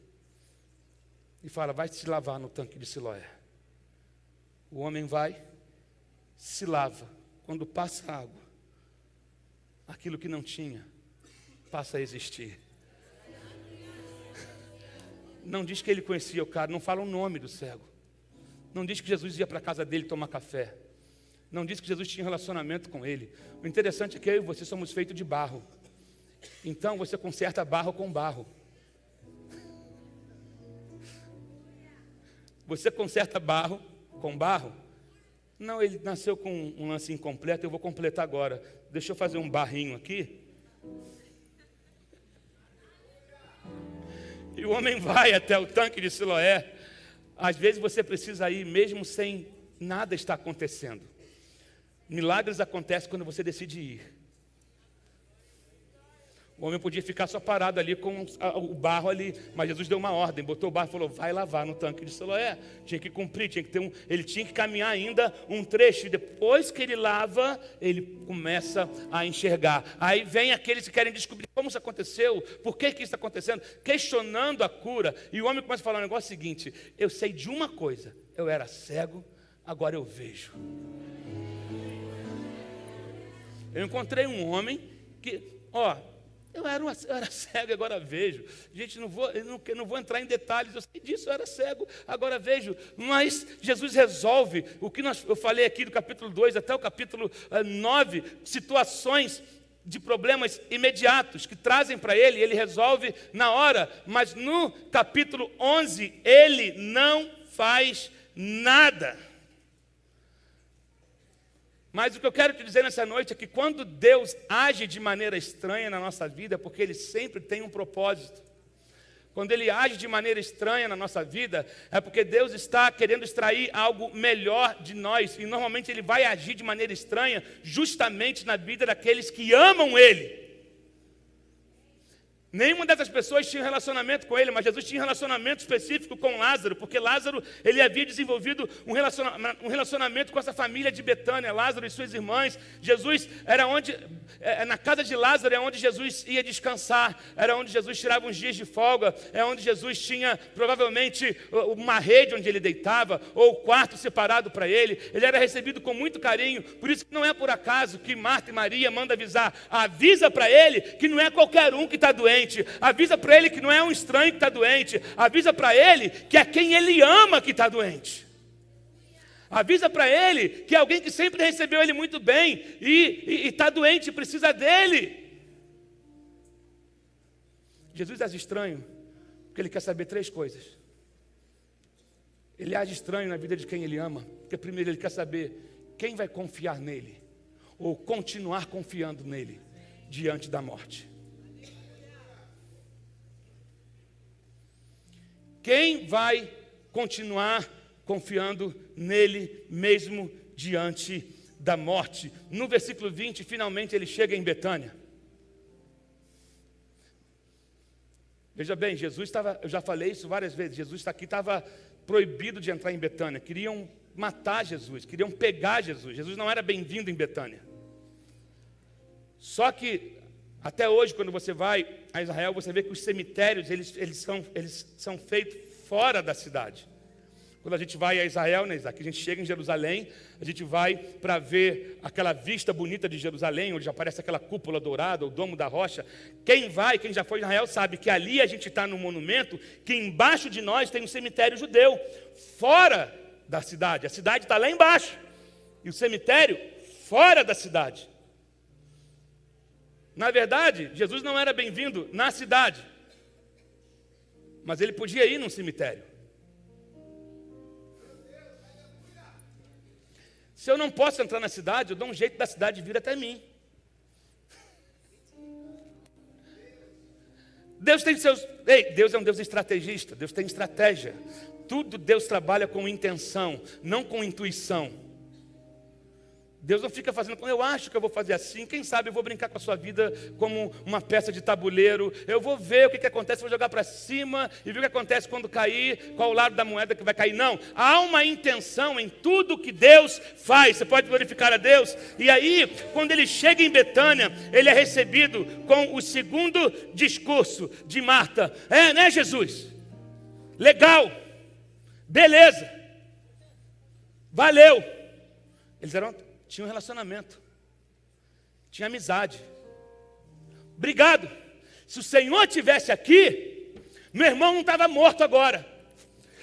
e fala: vai se lavar no tanque de Siloé. O homem vai, se lava. Quando passa a água, aquilo que não tinha passa a existir. Não diz que ele conhecia o cara, não fala o nome do cego. Não diz que Jesus ia para a casa dele tomar café. Não diz que Jesus tinha relacionamento com ele. O interessante é que eu e você somos feitos de barro. Então você conserta barro com barro. Você conserta barro com barro? Não, ele nasceu com um lance incompleto, eu vou completar agora. Deixa eu fazer um barrinho aqui. E o homem vai até o tanque de Siloé. Às vezes você precisa ir mesmo sem nada estar acontecendo. Milagres acontecem quando você decide ir. O homem podia ficar só parado ali com o barro ali, mas Jesus deu uma ordem, botou o barro e falou: vai lavar no tanque de Siloé. Tinha que cumprir, ele tinha que caminhar ainda um trecho, e depois que ele lava, ele começa a enxergar. Aí vem aqueles que querem descobrir como isso aconteceu, por que isso está acontecendo, questionando a cura, e o homem começa a falar um negócio seguinte: eu sei de uma coisa, eu era cego, agora eu vejo. Eu encontrei um homem que, eu era cego, agora vejo. Gente, não vou entrar em detalhes, eu sei disso, eu era cego, agora vejo. Mas Jesus resolve o que eu falei aqui do capítulo 2 até o capítulo 9, situações de problemas imediatos que trazem para ele resolve na hora. Mas no capítulo 11, ele não faz nada. Mas o que eu quero te dizer nessa noite é que quando Deus age de maneira estranha na nossa vida, é porque Ele sempre tem um propósito. Quando Ele age de maneira estranha na nossa vida, é porque Deus está querendo extrair algo melhor de nós. E normalmente Ele vai agir de maneira estranha justamente na vida daqueles que amam Ele. Nenhuma dessas pessoas tinha relacionamento com ele, mas Jesus tinha um relacionamento específico com Lázaro, porque Lázaro, ele havia desenvolvido um relacionamento com essa família de Betânia, Lázaro e suas irmãs. Jesus era na casa de Lázaro é onde Jesus ia descansar, era onde Jesus tirava uns dias de folga, é onde Jesus tinha provavelmente uma rede onde ele deitava, ou o quarto separado para ele. Ele era recebido com muito carinho, por isso que não é por acaso que Marta e Maria mandam avisa para ele que não é qualquer um que está doente. Avisa para ele que não é um estranho que está doente. Avisa para ele que é quem ele ama que está doente. Avisa para ele que é alguém que sempre recebeu ele muito bem e está doente e precisa dele. Jesus age estranho porque ele quer saber 3 coisas. Ele age estranho na vida de quem ele ama, porque primeiro ele quer saber quem vai confiar nele ou continuar confiando nele diante da morte. Quem vai continuar confiando nele mesmo diante da morte? No versículo 20, finalmente ele chega em Betânia. Veja bem, Jesus estava, eu já falei isso várias vezes, Jesus estava proibido de entrar em Betânia. Queriam matar Jesus, queriam pegar Jesus. Jesus não era bem-vindo em Betânia. Só que Até hoje, quando você vai a Israel, você vê que os cemitérios, eles são feitos fora da cidade. Quando a gente vai a Israel, né, Isaac, a gente chega em Jerusalém, a gente vai para ver aquela vista bonita de Jerusalém, onde aparece aquela cúpula dourada, o domo da rocha. Quem já foi em Israel, sabe que ali a gente está num monumento, que embaixo de nós tem um cemitério judeu, fora da cidade. A cidade está lá embaixo, e o cemitério fora da cidade. Na verdade, Jesus não era bem-vindo na cidade, mas ele podia ir num cemitério. Se eu não posso entrar na cidade, eu dou um jeito da cidade vir até mim. Deus é um Deus estrategista, Deus tem estratégia. Tudo Deus trabalha com intenção, não com intuição. Deus não fica fazendo, eu acho que eu vou fazer assim, quem sabe eu vou brincar com a sua vida como uma peça de tabuleiro, eu vou ver o que acontece, vou jogar para cima e ver o que acontece quando cair, qual o lado da moeda que vai cair. Não, há uma intenção em tudo que Deus faz. Você pode glorificar a Deus. E aí, quando ele chega em Betânia, ele é recebido com o segundo discurso de Marta. Né, Jesus? Legal, beleza, valeu. Tinha um relacionamento, tinha amizade. Obrigado. Se o Senhor estivesse aqui, meu irmão não estava morto agora.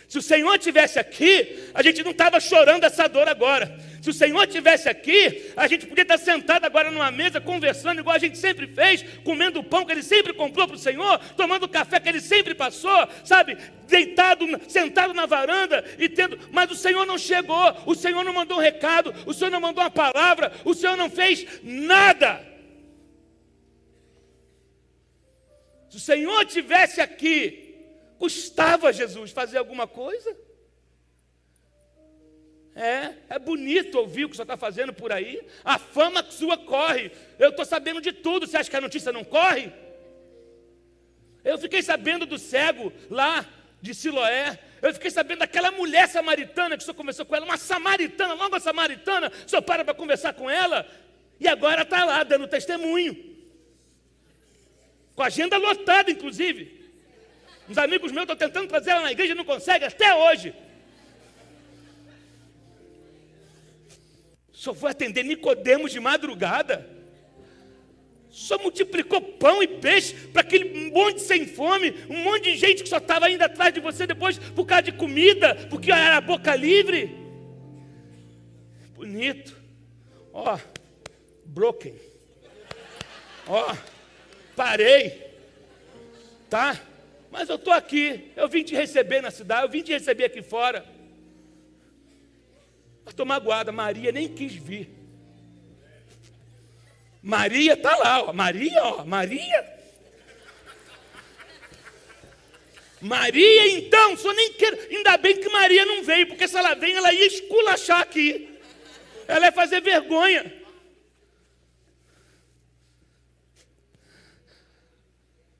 Se o Senhor estivesse aqui, a gente não estava chorando essa dor agora. Se o Senhor estivesse aqui, a gente podia estar sentado agora numa mesa, conversando igual a gente sempre fez, comendo o pão que Ele sempre comprou para o Senhor, tomando o café que Ele sempre passou, sabe, deitado, sentado na varanda e tendo. Mas o Senhor não chegou, o Senhor não mandou um recado, o Senhor não mandou uma palavra, o Senhor não fez nada. Se o Senhor estivesse aqui, custava Jesus fazer alguma coisa? É bonito ouvir o que o senhor está fazendo por aí. A fama sua corre. Eu estou sabendo de tudo. Você acha que a notícia não corre? Eu fiquei sabendo do cego lá de Siloé. Eu fiquei sabendo daquela mulher samaritana que o senhor conversou com ela. Uma samaritana, logo a samaritana. O senhor para conversar com ela. E agora está lá dando testemunho. Com a agenda lotada, inclusive. Os amigos meus estão tentando trazer ela na igreja e não conseguem até hoje. O senhor foi atender Nicodemos de madrugada. O senhor multiplicou pão e peixe para aquele monte sem fome, um monte de gente que só estava indo atrás de você depois por causa de comida, porque era a boca livre. Bonito. Broken. Parei. Tá? Mas eu estou aqui, eu vim te receber na cidade, eu vim te receber aqui fora. Mas estou magoada, Maria nem quis vir. Maria está lá, Maria. Maria, então, só nem quero. Ainda bem que Maria não veio, porque se ela vem, ela ia esculachar aqui. Ela ia fazer vergonha.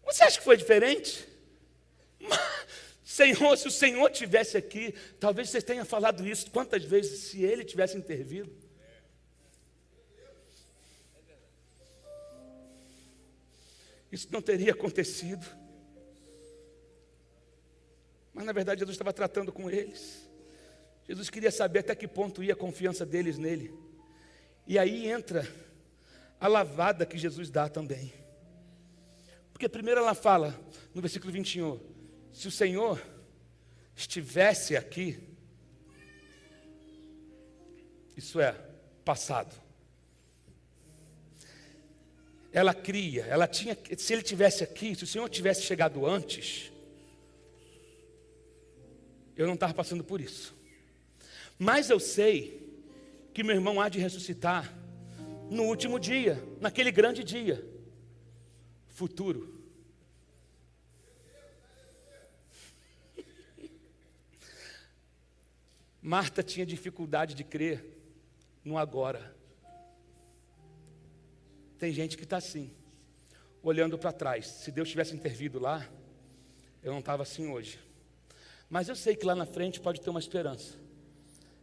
Você acha que foi diferente? Senhor, se o Senhor estivesse aqui, talvez você tenha falado isso quantas vezes, se Ele tivesse intervido. Isso não teria acontecido. Mas na verdade Jesus estava tratando com eles. Jesus queria saber até que ponto ia a confiança deles nele. E aí entra a lavada que Jesus dá também. Porque primeiro ela fala, no versículo 21, se o Senhor estivesse aqui, isso é, passado. Ela cria, se Ele tivesse aqui, se o Senhor tivesse chegado antes, eu não estava passando por isso. Mas eu sei que meu irmão há de ressuscitar no último dia, naquele grande dia futuro. Marta tinha dificuldade de crer no agora. Tem gente que está assim, olhando para trás. Se Deus tivesse intervido lá, eu não estava assim hoje. Mas eu sei que lá na frente pode ter uma esperança.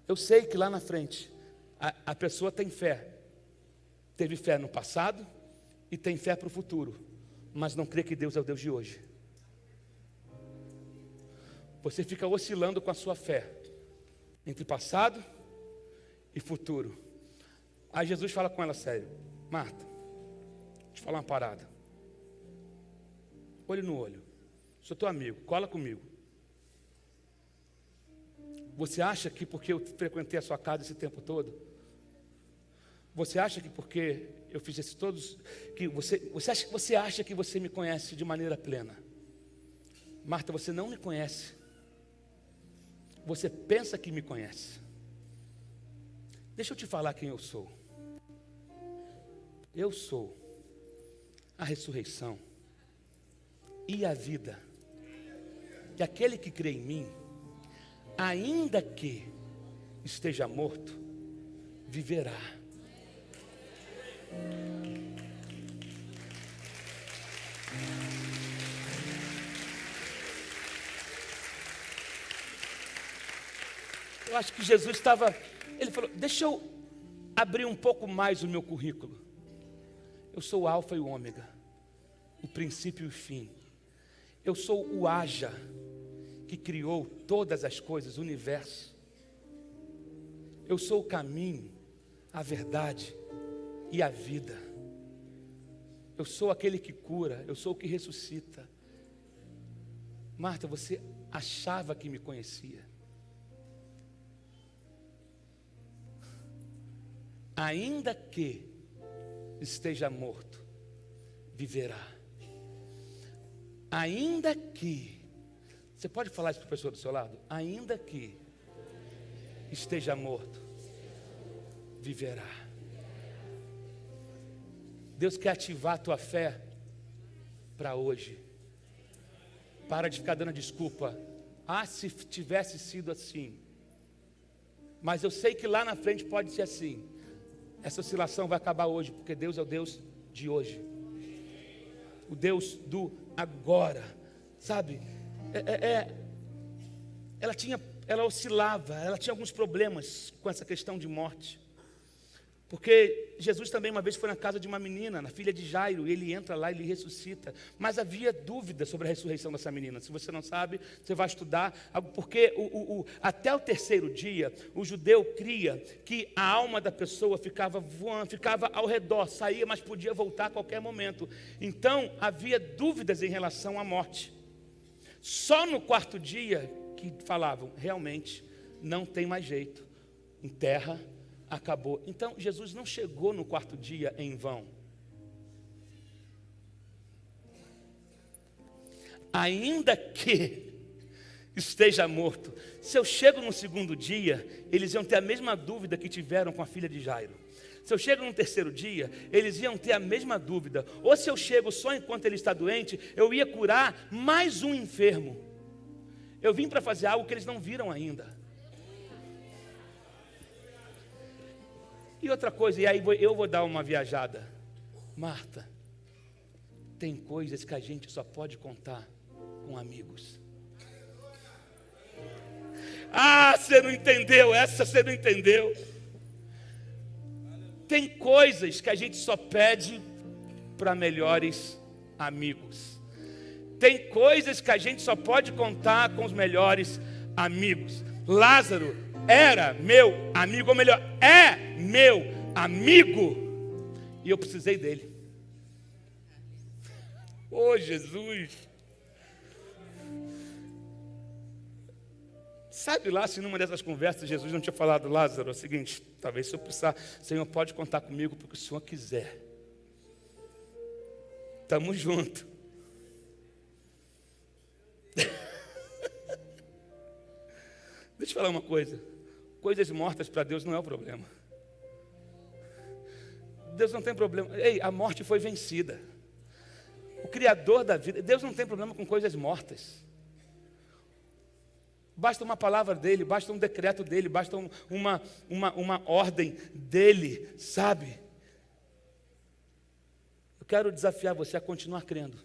Eu sei que lá na frente a pessoa tem fé. Teve fé no passado, e tem fé para o futuro, mas não crê que Deus é o Deus de hoje. Você fica oscilando com a sua fé entre passado e futuro. Aí Jesus fala com ela sério: Marta, deixa eu te falar uma parada. Olho no olho. Sou teu amigo, cola comigo. Você acha que porque eu frequentei a sua casa esse tempo todo, você acha que porque eu fiz isso todos, que você acha que você me conhece de maneira plena? Marta, você não me conhece. Você pensa que me conhece. Deixa eu te falar quem eu sou. Eu sou a ressurreição e a vida. E aquele que crê em mim, ainda que esteja morto, viverá. Eu acho que Jesus estava, ele falou: deixa eu abrir um pouco mais o meu currículo. Eu sou o alfa e o ômega, o princípio e o fim. Eu sou o Haja, que criou todas as coisas, o universo. Eu sou o caminho, a verdade e a vida. Eu sou aquele que cura, eu sou o que ressuscita. Marta, você achava que me conhecia. Ainda que esteja morto, viverá. Ainda que, você pode falar isso para a pessoa do seu lado? Ainda que esteja morto, viverá. Deus quer ativar a tua fé para hoje. Para de ficar dando desculpa. Ah, se tivesse sido assim. Mas eu sei que lá na frente pode ser assim. Essa oscilação vai acabar hoje, porque Deus é o Deus de hoje. O Deus do agora. Sabe? Ela oscilava, ela tinha alguns problemas com essa questão de morte. Porque Jesus também uma vez foi na casa de uma menina, na filha de Jairo, e ele entra lá e ele ressuscita. Mas havia dúvida sobre a ressurreição dessa menina. Se você não sabe, você vai estudar. Porque até o terceiro dia, o judeu cria que a alma da pessoa ficava voando, ficava ao redor, saía, mas podia voltar a qualquer momento. Então, havia dúvidas em relação à morte. Só no quarto dia que falavam, realmente, não tem mais jeito. Enterra, acabou. Então, Jesus não chegou no quarto dia em vão. Ainda que esteja morto. Se eu chego no segundo dia, eles iam ter a mesma dúvida que tiveram com a filha de Jairo. Se eu chego no terceiro dia, eles iam ter a mesma dúvida. Ou se eu chego só enquanto ele está doente, eu ia curar mais um enfermo. Eu vim para fazer algo que eles não viram ainda. E outra coisa, e aí eu vou dar uma viajada. Marta, tem coisas que a gente só pode contar com amigos. Ah, você não entendeu, essa você não entendeu. Tem coisas que a gente só pede para melhores amigos. Tem coisas que a gente só pode contar com os melhores amigos. Lázaro era meu amigo, ou melhor, é meu amigo, e eu precisei dele. Oh, Jesus! Sabe lá se numa dessas conversas Jesus não tinha falado: Lázaro, é o seguinte, talvez se eu precisar, Senhor, pode contar comigo porque o Senhor quiser. Tamo junto. Deixa eu falar uma coisa. Coisas mortas para Deus não é o problema. Deus não tem problema. Ei, a morte foi vencida. O Criador da vida, Deus não tem problema com coisas mortas. Basta uma palavra dele, basta um decreto dele, basta uma ordem dele, sabe? Eu quero desafiar você a continuar crendo.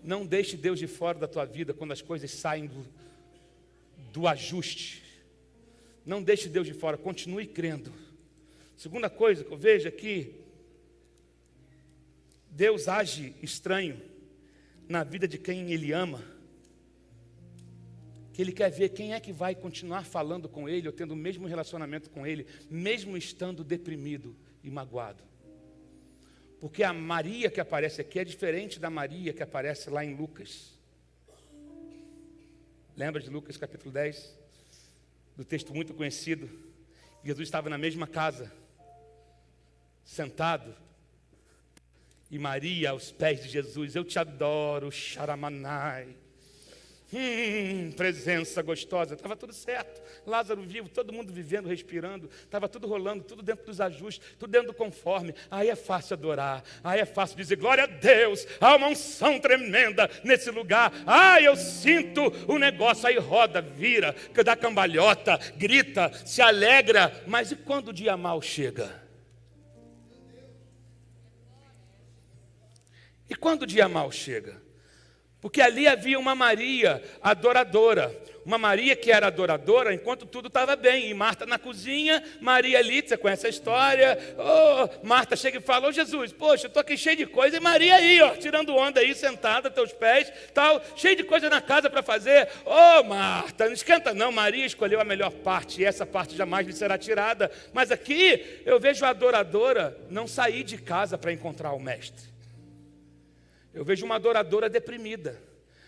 Não deixe Deus de fora da tua vida quando as coisas saem do ajuste. Não deixe Deus de fora, continue crendo. Segunda coisa que eu vejo aqui, Deus age estranho na vida de quem Ele ama, que Ele quer ver quem é que vai continuar falando com Ele, ou tendo o mesmo relacionamento com Ele, mesmo estando deprimido e magoado. Porque a Maria que aparece aqui é diferente da Maria que aparece lá em Lucas. Lembra de Lucas capítulo 10? Do texto muito conhecido. Jesus estava na mesma casa, sentado, e Maria aos pés de Jesus. Eu te adoro, Xaramanai. Presença gostosa. Estava tudo certo. Lázaro vivo, todo mundo vivendo, respirando. Estava tudo rolando, tudo dentro dos ajustes, tudo dentro do conforme. Aí é fácil adorar. Aí é fácil dizer, glória a Deus. Há uma unção tremenda nesse lugar. Eu sinto o negócio. Aí roda, vira, dá cambalhota, grita, se alegra. Mas e quando o dia mau chega? E quando o dia mau chega? Porque ali havia uma Maria adoradora. Uma Maria que era adoradora enquanto tudo estava bem. E Marta na cozinha, Maria ali, você conhece a história. Marta chega e fala, Jesus, poxa, eu estou aqui cheio de coisa. E Maria aí, tirando onda aí, sentada a teus pés, tal, cheio de coisa na casa para fazer. Marta, não esquenta não, Maria escolheu a melhor parte. E essa parte jamais lhe será tirada. Mas aqui eu vejo a adoradora não sair de casa para encontrar o mestre. Eu vejo uma adoradora deprimida.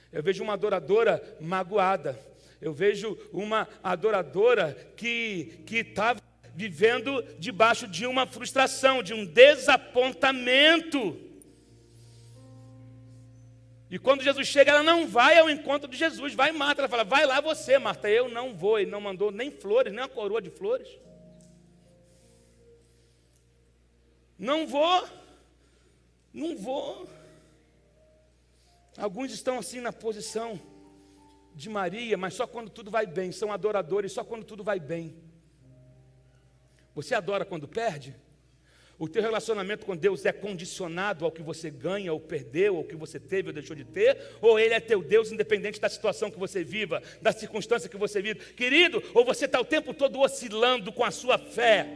Eu vejo uma adoradora magoada. Eu vejo uma adoradora que estava vivendo debaixo de uma frustração, de um desapontamento. E quando Jesus chega, ela não vai ao encontro de Jesus. Vai Marta, ela fala, vai lá você, Marta. Eu não vou. Ele não mandou nem flores, nem uma coroa de flores. Não vou. Não vou. Alguns estão assim na posição de Maria, mas só quando tudo vai bem. São adoradores só quando tudo vai bem. Você adora quando perde? O teu relacionamento com Deus é condicionado ao que você ganha ou perdeu, ao que você teve ou deixou de ter? Ou Ele é teu Deus independente da situação que você viva, da circunstância que você vive? Querido, ou você está o tempo todo oscilando com a sua fé?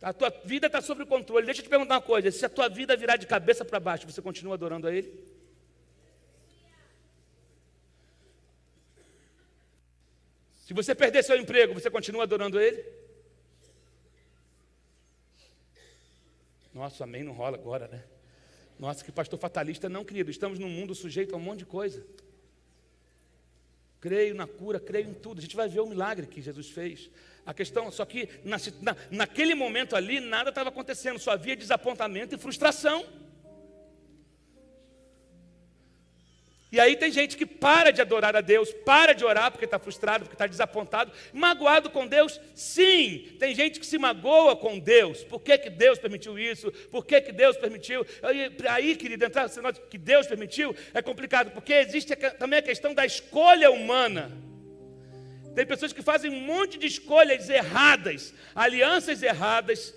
A tua vida está sob controle. Deixa eu te perguntar uma coisa. Se a tua vida virar de cabeça para baixo, você continua adorando a Ele? Se você perder seu emprego, você continua adorando a Ele? Nossa, amém, não rola agora, né? Nossa, que pastor fatalista. Não, querido, estamos num mundo sujeito a um monte de coisa. Creio na cura, creio em tudo. A gente vai ver o milagre que Jesus fez. A questão, só que naquele momento ali, nada estava acontecendo, só havia desapontamento e frustração. E aí tem gente que para de adorar a Deus, para de orar porque está frustrado, porque está desapontado, magoado com Deus. Sim, tem gente que se magoa com Deus. Por que Deus permitiu isso? Por que Deus permitiu? Aí, querido, entrar no que Deus permitiu é complicado, porque existe também a questão da escolha humana. Tem pessoas que fazem um monte de escolhas erradas, alianças erradas,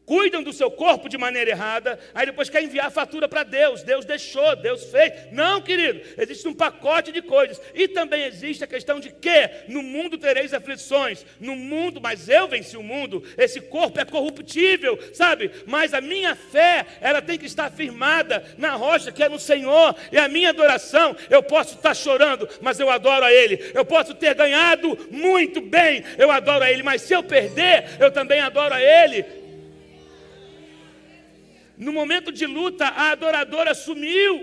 cuidam do seu corpo de maneira errada, aí depois quer enviar a fatura para Deus. Deus deixou, Deus fez. Não, querido, existe um pacote de coisas. E também existe a questão de que no mundo tereis aflições. No mundo, mas eu venci o mundo. Esse corpo é corruptível, sabe? Mas a minha fé, ela tem que estar firmada na rocha que é no Senhor. E a minha adoração, eu posso estar chorando, mas eu adoro a Ele. Eu posso ter ganhado muito bem, eu adoro a Ele. Mas se eu perder, eu também adoro a Ele. No momento de luta, a adoradora sumiu.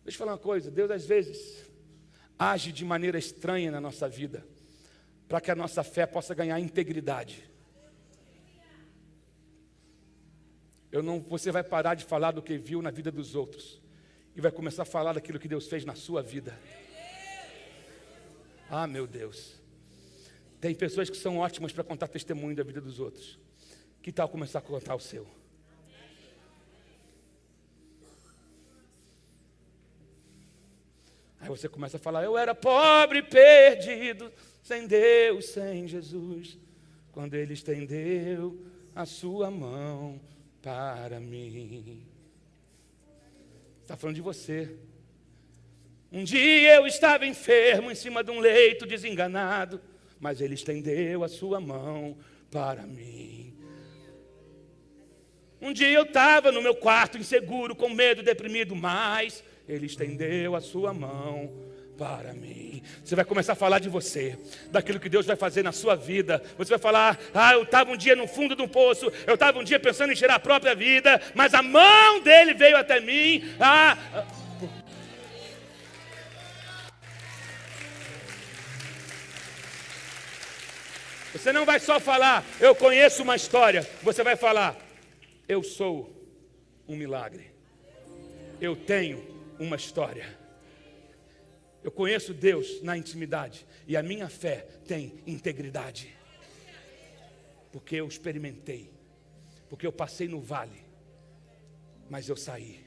Deixa eu falar uma coisa. Deus às vezes age de maneira estranha na nossa vida, para que a nossa fé possa ganhar integridade. Você vai parar de falar do que viu na vida dos outros e vai começar a falar daquilo que Deus fez na sua vida. Ah, meu Deus. Tem pessoas que são ótimas para contar testemunho da vida dos outros. Que tal começar a contar o seu? Aí você começa a falar, eu era pobre, perdido, sem Deus, sem Jesus, quando Ele estendeu a sua mão para mim. Está falando de você. Um dia eu estava enfermo em cima de um leito desenganado, mas Ele estendeu a sua mão para mim. Um dia eu estava no meu quarto inseguro, com medo, deprimido, mas Ele estendeu a sua mão para mim. Você vai começar a falar de você, daquilo que Deus vai fazer na sua vida. Você vai falar: eu estava um dia no fundo de um poço, eu estava um dia pensando em tirar a própria vida, mas a mão dele veio até mim. Você não vai só falar: eu conheço uma história. Você vai falar: eu sou um milagre. Eu tenho uma história. Eu conheço Deus na intimidade e a minha fé tem integridade. Porque eu experimentei. Porque eu passei no vale, mas eu saí.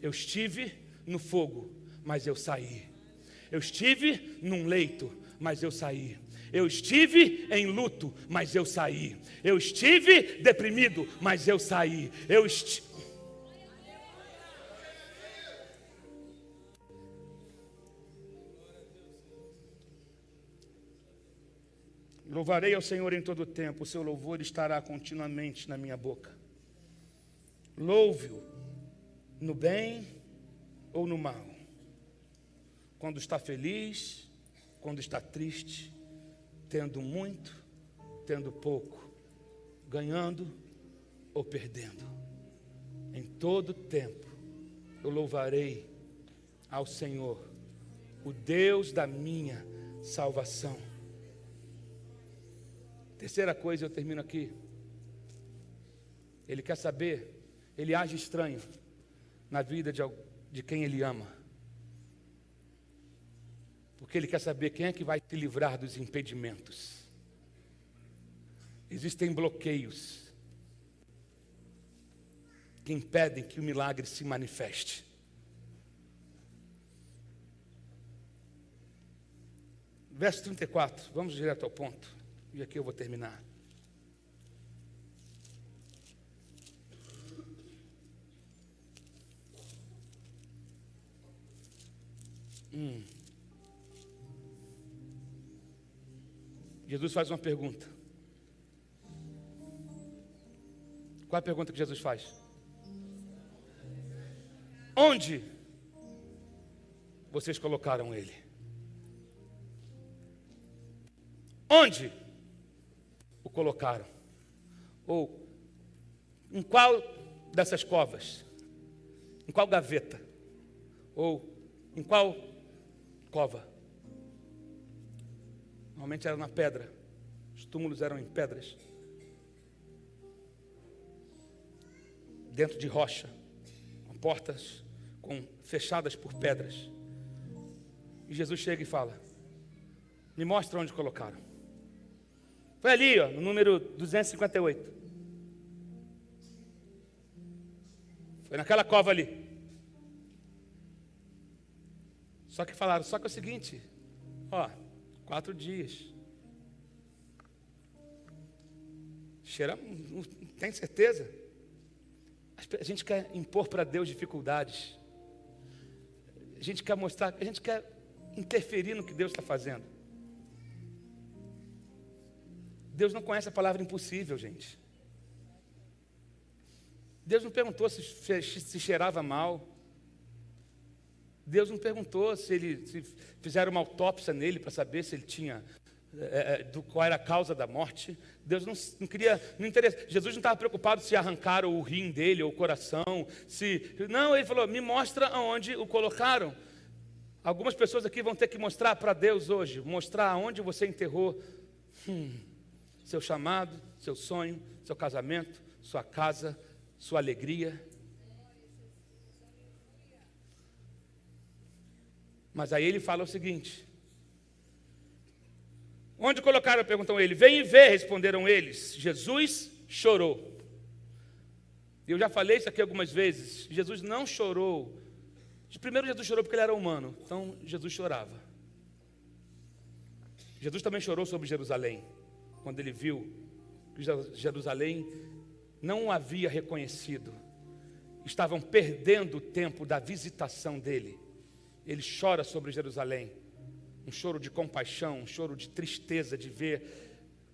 Eu estive no fogo, mas eu saí. Eu estive num leito, mas eu saí. Eu estive em luto, mas eu saí. Eu estive deprimido, mas eu saí. Louvarei ao Senhor em todo o tempo, o seu louvor estará continuamente na minha boca. Louve-o no bem ou no mal, quando está feliz, quando está triste, tendo muito, tendo pouco, ganhando ou perdendo. Em todo tempo eu louvarei ao Senhor, o Deus da minha salvação. Terceira coisa, eu termino aqui. Ele quer saber, ele age estranho na vida de quem ele ama. Porque ele quer saber quem é que vai te livrar dos impedimentos. Existem bloqueios que impedem que o milagre se manifeste. Verso 34, vamos direto ao ponto. E aqui eu vou terminar. Jesus faz uma pergunta. Qual é a pergunta que Jesus faz? Onde vocês colocaram ele? Onde o colocaram? Ou em qual dessas covas? Em qual gaveta? Ou em qual cova? Normalmente era na pedra. Os túmulos eram em pedras. Dentro de rocha, com portas fechadas por pedras. E Jesus chega e fala: me mostra onde colocaram. Foi ali, no número 258. Foi naquela cova ali. Só que falaram, só que é o seguinte, 4 dias. Cheira, tem certeza? A gente quer impor para Deus dificuldades. A gente quer mostrar, a gente quer interferir no que Deus está fazendo. Deus não conhece a palavra impossível, gente. Deus não perguntou se cheirava mal. Deus não perguntou se fizeram uma autópsia nele para saber se ele tinha, qual era a causa da morte. Deus não queria, não interessa. Jesus não estava preocupado se arrancaram o rim dele ou o coração. Não, ele falou, me mostra aonde o colocaram. Algumas pessoas aqui vão ter que mostrar para Deus hoje, mostrar aonde você enterrou seu chamado, seu sonho, seu casamento, sua casa, sua alegria. Mas aí ele fala o seguinte: onde colocaram? Perguntam ele. Vem e vê, responderam eles. Jesus chorou. Eu já falei isso aqui algumas vezes. Jesus não chorou. Primeiro, Jesus chorou porque ele era humano. Então, Jesus chorava. Jesus também chorou sobre Jerusalém, quando ele viu que Jerusalém não o havia reconhecido. Estavam perdendo o tempo da visitação dele. ele chora sobre Jerusalém. Um choro de compaixão, um choro de tristeza de ver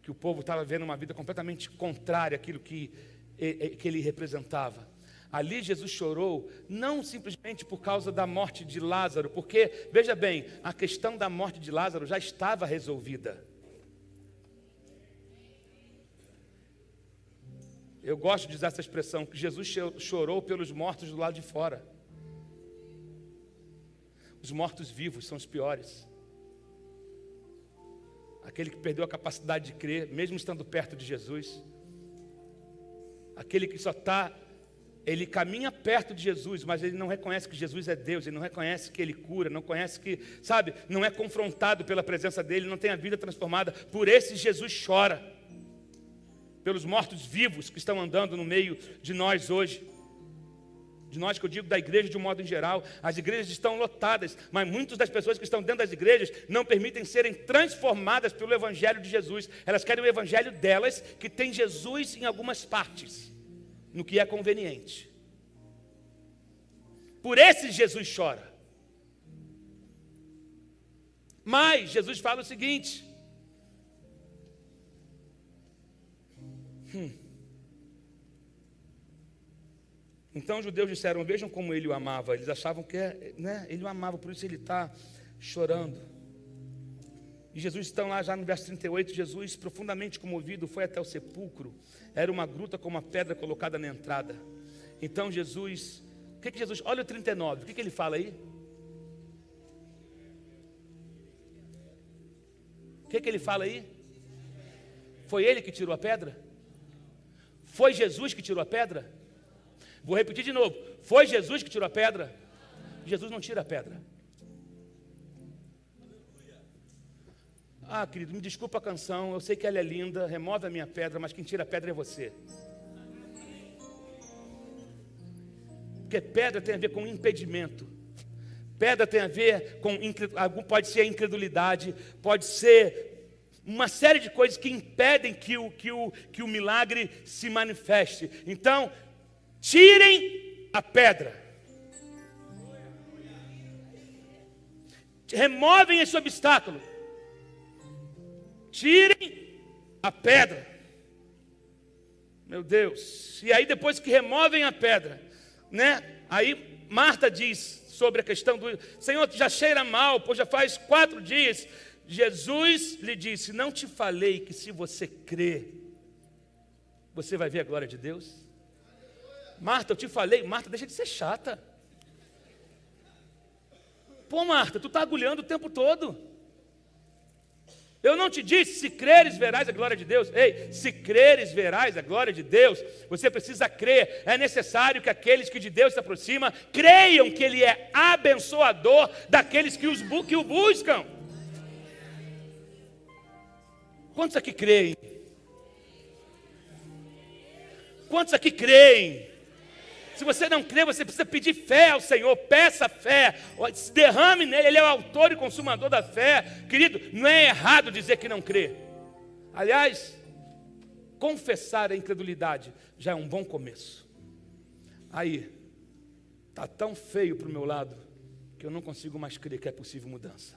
que o povo estava vivendo uma vida completamente contrária àquilo que ele representava. Ali Jesus chorou, não simplesmente por causa da morte de Lázaro, porque, veja bem, a questão da morte de Lázaro já estava resolvida. Eu gosto de usar essa expressão, que Jesus chorou pelos mortos do lado de fora. Os mortos vivos são os piores. Aquele que perdeu a capacidade de crer, mesmo estando perto de Jesus. Aquele que ele caminha perto de Jesus, mas ele não reconhece que Jesus é Deus, ele não reconhece que ele cura, não conhece que, não é confrontado pela presença dele, não tem a vida transformada. Por esse Jesus chora. Pelos mortos vivos que estão andando no meio de nós hoje. De nós, que eu digo da igreja de um modo em geral. As igrejas estão lotadas, mas muitas das pessoas que estão dentro das igrejas não permitem serem transformadas pelo evangelho de Jesus. Elas querem o evangelho delas, que tem Jesus em algumas partes, no que é conveniente. Por esse Jesus chora. Mas Jesus fala o seguinte: Então os judeus disseram, vejam como ele o amava. Eles achavam que ele o amava, por isso ele está chorando. E Jesus está lá já no verso 38, Jesus, profundamente comovido, foi até o sepulcro. Era uma gruta com uma pedra colocada na entrada. Então Jesus, olha o 39, o que ele fala aí? O que ele fala aí? Foi ele que tirou a pedra? Foi Jesus que tirou a pedra? Vou repetir de novo. Foi Jesus que tirou a pedra? Jesus não tira a pedra. Ah, querido, me desculpa a canção. Eu sei que ela é linda. Remove a minha pedra, mas quem tira a pedra é você. Porque pedra tem a ver com impedimento. Pedra tem a ver com, pode ser a incredulidade, pode ser uma série de coisas que impedem que o milagre se manifeste. Então, tirem a pedra. Removem esse obstáculo. Tirem a pedra. Meu Deus. E aí depois que removem a pedra, aí Marta diz sobre a questão do Senhor, já cheira mal, pois já faz 4 dias. Jesus lhe disse, não te falei que se você crer, você vai ver a glória de Deus? Marta, eu te falei. Marta, deixa de ser chata. Pô, Marta, tu está agulhando o tempo todo. Eu não te disse, se creres verás a glória de Deus. Ei, se creres verás a glória de Deus. Você precisa crer. É necessário que aqueles que de Deus se aproximam creiam que Ele é abençoador daqueles que o buscam. Quantos aqui creem? Quantos aqui creem? Se você não crê, você precisa pedir fé ao Senhor. Peça fé, derrame nele. Ele é o autor e consumador da fé. Querido, não é errado dizer que não crê. Aliás, confessar a incredulidade já é um bom começo. Aí, está tão feio para o meu lado que eu não consigo mais crer que é possível mudança.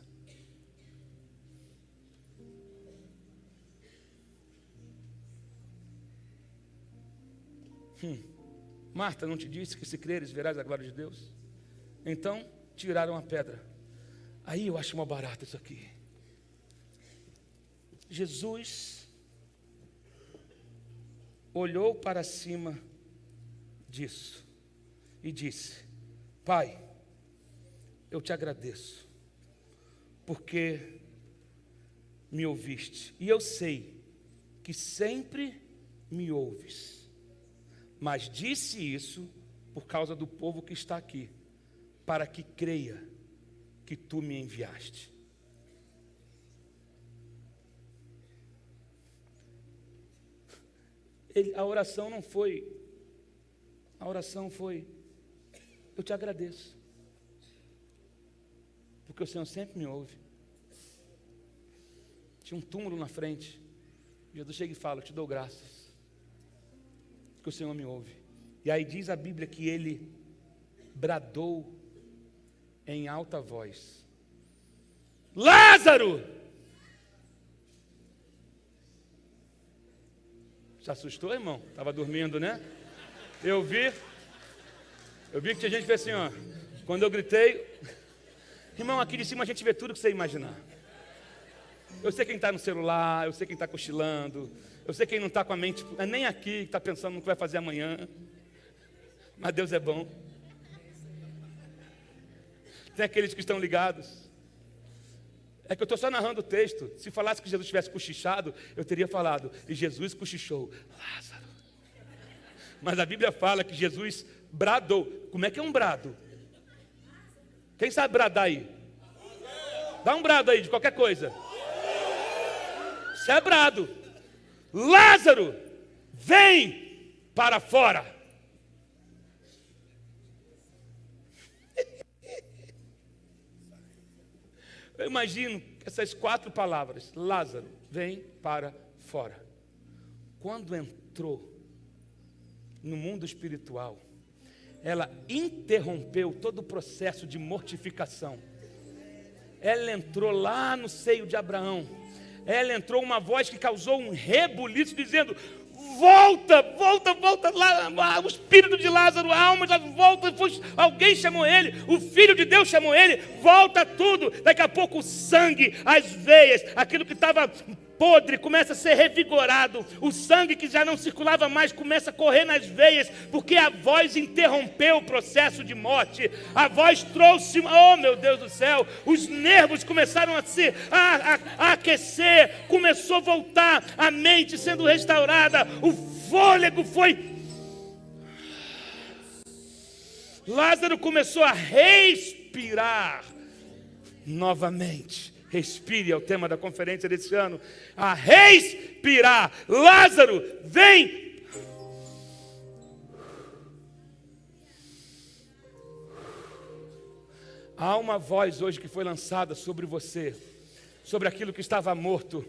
Marta não te disse que se creres verás a glória de Deus? Então tiraram a pedra. Aí eu acho uma barata isso aqui. Jesus olhou para cima disso e disse, Pai, eu te agradeço, porque me ouviste, e eu sei que sempre me ouves. Mas disse isso por causa do povo que está aqui, para que creia que tu me enviaste. A oração foi, eu te agradeço, porque o Senhor sempre me ouve. Tinha um túmulo na frente, Jesus chega e fala, eu te dou graças, porque o Senhor me ouve. E aí diz a Bíblia que ele bradou em alta voz: Lázaro! Se assustou, irmão? Estava dormindo, né? Eu vi que tinha gente que fez assim, ó. Quando eu gritei, irmão, aqui de cima a gente vê tudo que você imaginar. Eu sei quem está no celular, eu sei quem está cochilando, eu sei quem não está com a mente, nem aqui, que está pensando no que vai fazer amanhã. Mas Deus é bom. Tem aqueles que estão ligados. É que eu estou só narrando o texto. Se falasse que Jesus tivesse cochichado, eu teria falado, e Jesus cochichou: Lázaro. Mas a Bíblia fala que Jesus bradou. Como é que é um brado? Quem sabe bradar aí? Dá um brado aí de qualquer coisa. Isso é brado. Lázaro, vem para fora. Eu imagino essas 4 palavras: Lázaro, vem para fora. Quando entrou no mundo espiritual, ela interrompeu todo o processo de mortificação. Ela entrou lá no seio de Abraão. Ela entrou uma voz que causou um rebuliço, dizendo: volta, volta, volta, lá, o espírito de Lázaro, a alma já volta. Alguém chamou ele, o Filho de Deus chamou ele, volta tudo. Daqui a pouco o sangue, as veias, aquilo que estava podre começa a ser revigorado. O sangue que já não circulava mais começa a correr nas veias, porque a voz interrompeu o processo de morte. A voz trouxe, oh meu Deus do céu, os nervos começaram a aquecer, começou a voltar, a mente sendo restaurada, o fôlego foi. Lázaro começou a respirar novamente. Respire é o tema da conferência desse ano. A respirar. Lázaro, vem. Há uma voz hoje que foi lançada sobre você, sobre aquilo que estava morto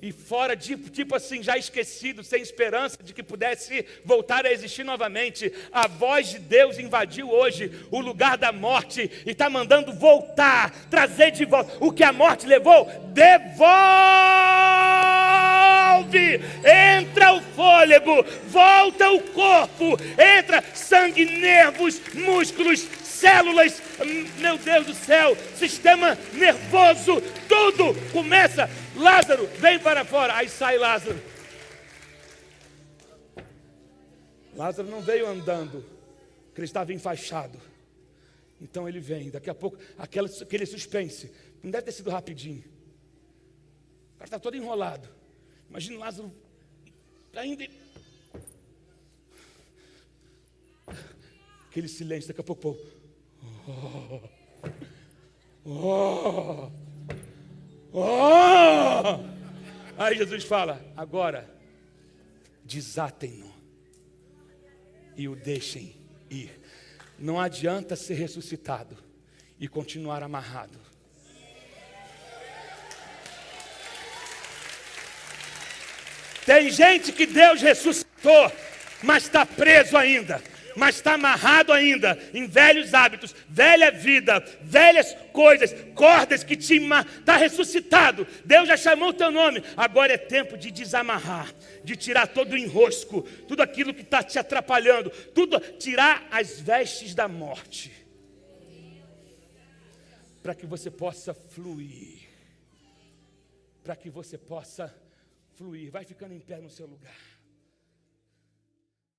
e fora de, tipo assim, já esquecido, sem esperança de que pudesse voltar a existir novamente. A voz de Deus invadiu hoje o lugar da morte e está mandando voltar, trazer de volta o que a morte levou. Devolve! Entra o fôlego, volta o corpo, entra sangue, nervos, músculos, células, meu Deus do céu, sistema nervoso, tudo começa. Lázaro, vem para fora. Aí sai Lázaro. Lázaro não veio andando, porque ele estava enfaixado. Então ele vem, daqui a pouco, aquele suspense, não deve ter sido rapidinho. O cara está todo enrolado. Imagina Lázaro caindo e... aquele silêncio, daqui a pouco, aí Jesus fala: agora desatem-no e o deixem ir. Não adianta ser ressuscitado e continuar amarrado. Tem gente que Deus ressuscitou, mas está preso ainda, mas está amarrado ainda em velhos hábitos, velha vida, velhas coisas, cordas que te está ressuscitado. Deus já chamou o teu nome. Agora é tempo de desamarrar, de tirar todo o enrosco, tudo aquilo que está te atrapalhando, tudo, tirar as vestes da morte, para que você possa fluir, para que você possa fluir. Vai ficando em pé no seu lugar.